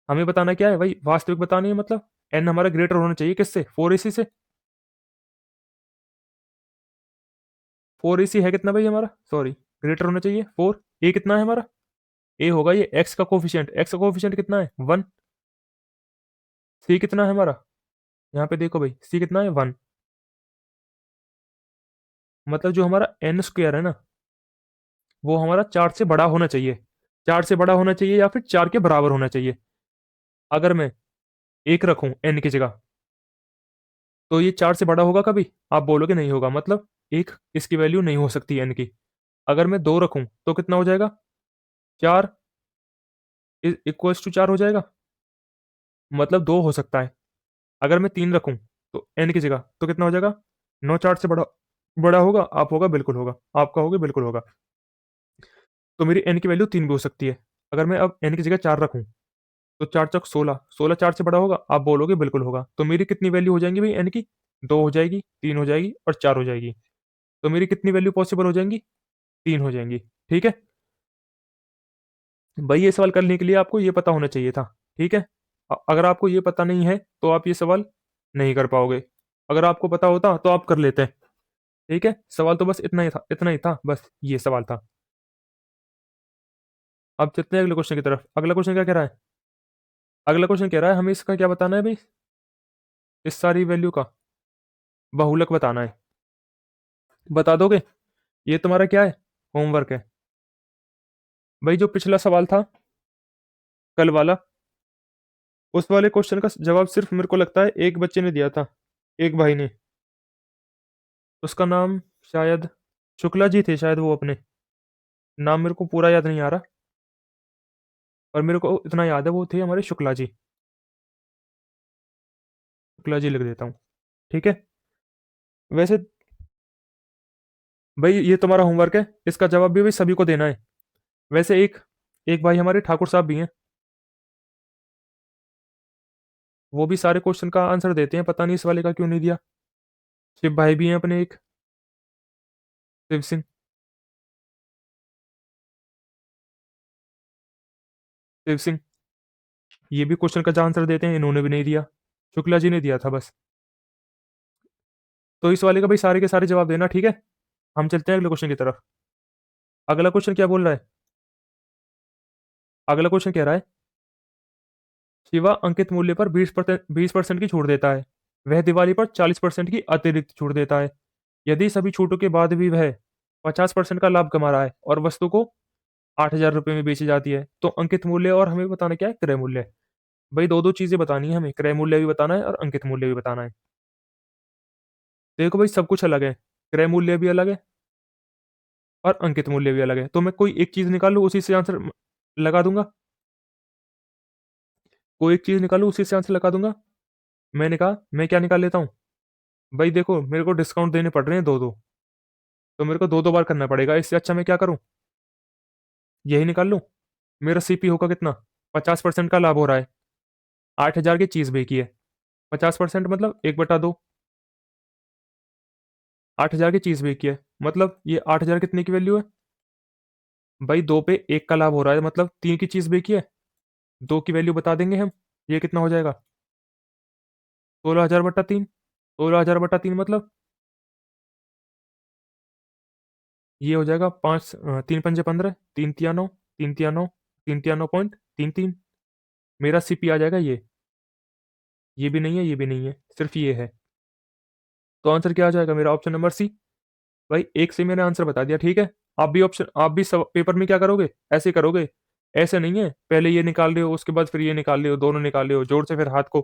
हमें बताना क्या है भाई? वास्तविक बतानी है, मतलब एन हमारा ग्रेटर होना चाहिए किससे? 4ac से। 4ac है कितना भाई हमारा? सॉरी, ग्रेटर होना चाहिए 4। ए कितना है हमारा? ए होगा ये एक्स का कोफिशिएंट। एक्स का कोफिशिएंट कितना है? 1। सी कितना है हमारा? यहाँ पे देखो भाई सी कितना है? 1। मतलब जो हमारा एन स्क्वायर है ना वो हमारा 4 से बड़ा होना चाहिए। 4 से बड़ा होना चाहिए या फिर 4 के बराबर होना चाहिए। अगर मैं एक रखूं एन की जगह तो ये 4 से बड़ा होगा कभी? आप बोलोगे नहीं होगा, मतलब एक इसकी वैल्यू नहीं हो सकती एन की। अगर मैं 2 रखूं तो कितना हो जाएगा? 4 इक्वल्स टू 4 हो जाएगा, मतलब 2 हो सकता है। अगर मैं 3 रखूं तो एन की जगह तो कितना हो जाएगा? 9 4 से बड़ा बड़ा होगा? आप होगा बिल्कुल होगा, आपका होगा बिल्कुल होगा। तो मेरी एन की वैल्यू 3 भी हो सकती है। अगर मैं अब एन की जगह 4 रखूं तो 4 चौक 16, 16 4 से बड़ा होगा? आप बोलोगे बिल्कुल होगा। तो मेरी कितनी वैल्यू हो जाएंगी भाई एन की? 2 हो जाएगी, 3 हो जाएगी और 4 हो जाएगी। तो मेरी कितनी वैल्यू पॉसिबल हो जाएंगी? 3 हो जाएंगी। ठीक है भाई, ये सवाल करने के लिए आपको ये पता होना चाहिए था। ठीक है। अगर आपको ये पता नहीं है तो आप ये सवाल नहीं कर पाओगे। अगर आपको पता होता तो आप कर लेते। ठीक है, सवाल तो बस इतना ही था, इतना ही था, बस ये सवाल था। अब चलते हैं अगले क्वेश्चन की तरफ। अगला क्वेश्चन क्या कह रहा है? अगला क्वेश्चन कह रहा है हमें इसका क्या बताना है भाई? इस सारी वैल्यू का बहुलक बताना है। बता दोगे? ये तुम्हारा क्या है? होमवर्क है भाई। जो पिछला सवाल था कल वाला, उस वाले क्वेश्चन का जवाब सिर्फ मेरे को लगता है एक बच्चे ने दिया था, एक भाई ने। उसका नाम शायद शुक्ला जी थे शायद, वो अपने नाम मेरे को पूरा याद नहीं आ रहा, और मेरे को इतना याद है वो थे हमारे शुक्ला जी। शुक्ला जी लिख देता हूँ। ठीक है। वैसे भाई ये तुम्हारा होमवर्क है, इसका जवाब भी भाई सभी को देना है। वैसे एक एक भाई हमारे ठाकुर साहब भी हैं, वो भी सारे क्वेश्चन का आंसर देते हैं, पता नहीं इस वाले का क्यों नहीं दिया। शिव भाई भी हैं अपने एक, शिव सिंह, शिव सिंह, ये भी क्वेश्चन का आंसर देते हैं, इन्होंने भी नहीं दिया। शुक्ला जी ने दिया था बस। तो इस वाले का भाई सारे के सारे जवाब देना। ठीक है, हम चलते हैं अगले क्वेश्चन की तरफ। अगला क्वेश्चन क्या बोल रहा है? अगला क्वेश्चन कह रहा है शिवा अंकित मूल्य पर 20% की छूट देता है, वह दिवाली पर 40% की अतिरिक्त छूट देता है। यदि सभी छूटों के बाद भी वह 50% का लाभ कमा रहा है और वस्तु को ₹8,000 में बेची जाती है। तो अंकित मूल्य और हमें बताना क्या है? क्रय मूल्य। भाई 2-2 चीज़ें बतानी है हमें, क्रय मूल्य भी बताना है और अंकित मूल्य भी बताना है। देखो भाई सब कुछ अलग है, क्रय मूल्य भी अलग है और अंकित मूल्य भी अलग है। तो मैं कोई एक चीज़ निकाल लूँ उसी से आंसर लगा दूँगा? कोई एक चीज़ निकालूँ उसी से आंसर लगा दूँगा? मैंने कहा मैं क्या निकाल लेता हूँ? भाई देखो मेरे को डिस्काउंट देने पड़ रहे हैं 2-2, तो मेरे को 2-2 बार करना पड़ेगा। इससे अच्छा मैं क्या करूँ? यही निकाल लूँ? मेरा सीपी होगा कितना? 50% का लाभ हो रहा है। 8,000 की चीज़ बिकी है। 50% मतलब 1/2। 8,000 की चीज़ बिकी है। मतलब ये 8,000 कितने की वैल्यू है? भाई 2 पे 1 का लाभ हो रहा है, मतलब 3 की चीज़ बिकी है। 2 की वैल्यू बता देंगे हम। ये कितना हो जाएगा? 16,000 बटा 3। 16,000 बटा 3 मतलब ये हो जाएगा 3 पंजे 15, 3 तिया 9, 3 तिया 9, 3 तिया 9 पॉइंट 33। मेरा सीपी आ जाएगा ये। ये भी नहीं है, ये भी नहीं है, सिर्फ ये है। तो आंसर क्या आ जाएगा मेरा? Option number C. भाई एक से मैंने आंसर बता दिया, ठीक है। आप भी सब पेपर में क्या करोगे? ऐसे करोगे। ऐसे नहीं है, पहले ये निकाल रहे हो उसके बाद फिर ये निकाल रहे हो, दोनों निकाल रहे हो जोर से, फिर हाथ को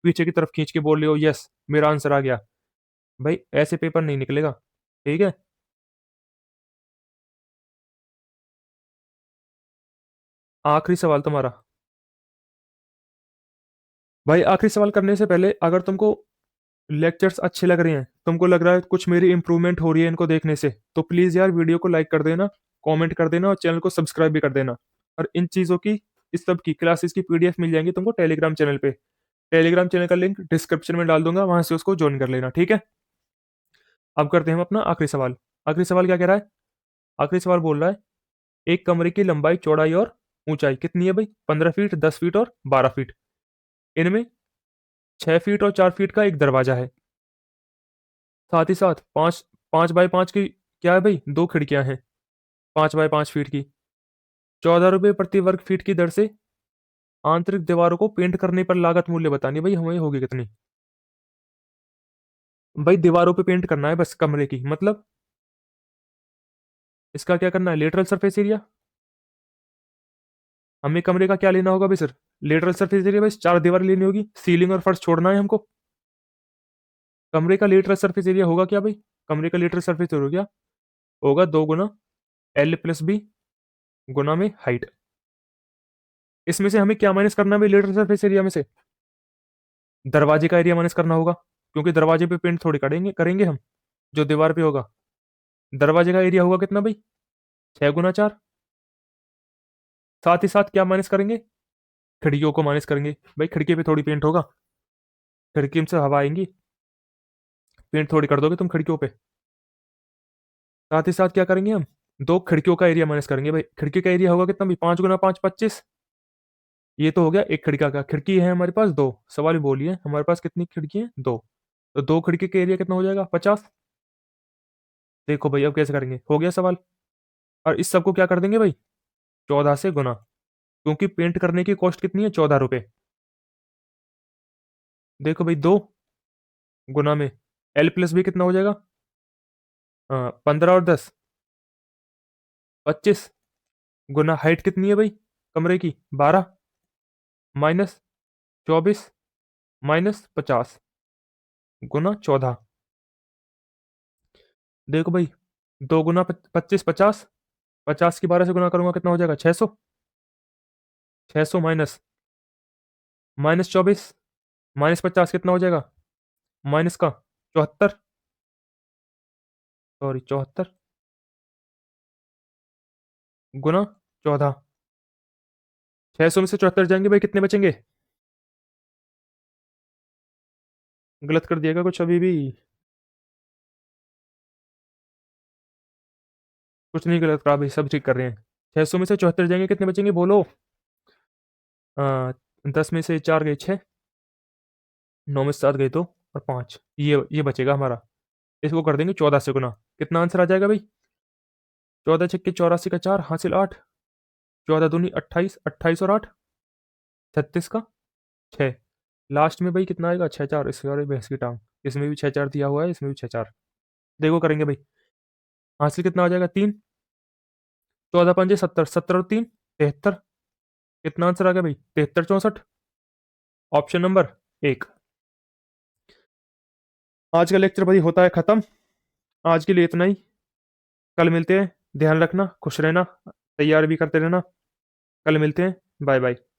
पीछे की तरफ खींच के बोल रहे हो यस मेरा आंसर आ गया। भाई ऐसे पेपर नहीं निकलेगा, ठीक है। आखिरी सवाल तुम्हारा। भाई आखिरी सवाल करने से पहले, अगर तुमको लेक्चर्स अच्छे लग रहे हैं, तुमको लग रहा है कुछ मेरी इंप्रूवमेंट हो रही है इनको देखने से, तो प्लीज यार वीडियो को लाइक कर देना, कमेंट कर देना और चैनल को सब्सक्राइब भी कर देना। और इन चीजों की, इस सब की क्लासेस की पीडीएफ मिल जाएंगी तुमको टेलीग्राम चैनल पे। टेलीग्राम चैनल का लिंक डिस्क्रिप्शन में डाल दूंगा, वहां से उसको ज्वाइन कर लेना, ठीक है। अब करते हैं हम अपना आखिरी सवाल। आखिरी सवाल क्या कह रहा है? आखिरी सवाल बोल रहा है एक कमरे की लंबाई, चौड़ाई और ऊंचाई कितनी है भाई? 15 फीट, 10 फीट और 12 फीट। इनमें 6 फीट और 4 फीट का एक दरवाजा है। साथ ही साथ 5 5 बाई 5 की क्या है भाई? दो खिड़कियां हैं 5 बाई 5 फीट की। 14 रुपये प्रति वर्ग फीट की दर से आंतरिक दीवारों को पेंट करने पर लागत मूल्य बतानी भाई हमें होगी कितनी? भाई दीवारों पे पेंट करना है बस कमरे की, मतलब इसका क्या करना है? Lateral surface area. हमें कमरे का क्या लेना होगा भाई सर? लेटरल सरफेस एरिया, बस 4 दीवार लेनी होगी, सीलिंग और फर्श छोड़ना है हमको। कमरे का लेटरल सरफेस एरिया होगा क्या भाई? कमरे का लेटरल सरफेस एरिया क्या होगा? 2 गुना L+B गुना में हाइट। इसमें से हमें क्या माइनस करना है भाई लेटरल सरफेस एरिया में से? दरवाजे का एरिया माइनस करना होगा, क्योंकि दरवाजे पे पेंट थोड़ी करेंगे करेंगे हम, जो दीवार पे होगा। दरवाजे का एरिया होगा कितना भाई? 6 गुना 4। साथ ही साथ क्या माइनस करेंगे? खिड़कियों को माइनस करेंगे। भाई खिड़की पे थोड़ी पेंट होगा, खिड़की में से हवा आएंगी, पेंट थोड़ी कर दोगे तुम खिड़कियों पे। साथ ही साथ क्या करेंगे हम? दो खिड़कियों का एरिया माइनस करेंगे। भाई खिड़की का एरिया होगा कितना भाई? 5 गुना 5 25। ये तो हो गया एक खिड़का का। खिड़की है हमारे पास दो, सवाल ही बोलिए हमारे पास कितनी खिड़की है? दो। तो दो खिड़की का एरिया कितना हो जाएगा? 50। देखो भाई अब कैसे करेंगे, हो गया सवाल। और इस सबको क्या कर देंगे भाई? 14 से गुना, क्योंकि पेंट करने की कॉस्ट कितनी है? 14 रुपए। देखो भाई 2 गुना में L+B कितना हो जाएगा? 15 और 10 25। गुना हाइट कितनी है भाई कमरे की? 12 माइनस 24 माइनस 50 गुना 14। देखो भाई 2 गुना 25 50। 50 की 12 से गुना करूंगा कितना हो जाएगा? 600। 600 माइनस -24 -50 कितना हो जाएगा? माइनस का 74, सॉरी 74 गुना 14। 600 में से 74 जाएंगे भाई, कितने बचेंगे? गलत कर दिएगा कुछ अभी भी? कुछ नहीं गलत करा भाई, सब ठीक कर रहे हैं। 600 में से 74 जाएंगे, कितने बचेंगे बोलो? 10 में से 4 गए 6, 9 में से 7 गए 2 और 5, ये बचेगा हमारा। इसको कर देंगे 14 से गुना। कितना आंसर आ जाएगा भाई? 14 छक्के 84 का 4 हासिल 8। 14 दूनी 28, 28 और 8 36 का 6। लास्ट में भाई कितना आएगा? 6 4, इसके और भैंस की टांग। इसमें भी 6 4 दिया हुआ है, इसमें भी 6 4। देखो करेंगे भाई, हासिल कितना आ जाएगा? 3। 14 पंजे 70, 70 और 3 73। कितना आंसर आ गया भाई? 73 64। ऑप्शन नंबर एक। आज का लेक्चर भाई होता है खत्म। आज के लिए इतना ही। कल मिलते हैं। ध्यान रखना, खुश रहना, तैयार भी करते रहना। कल मिलते हैं। Bye bye.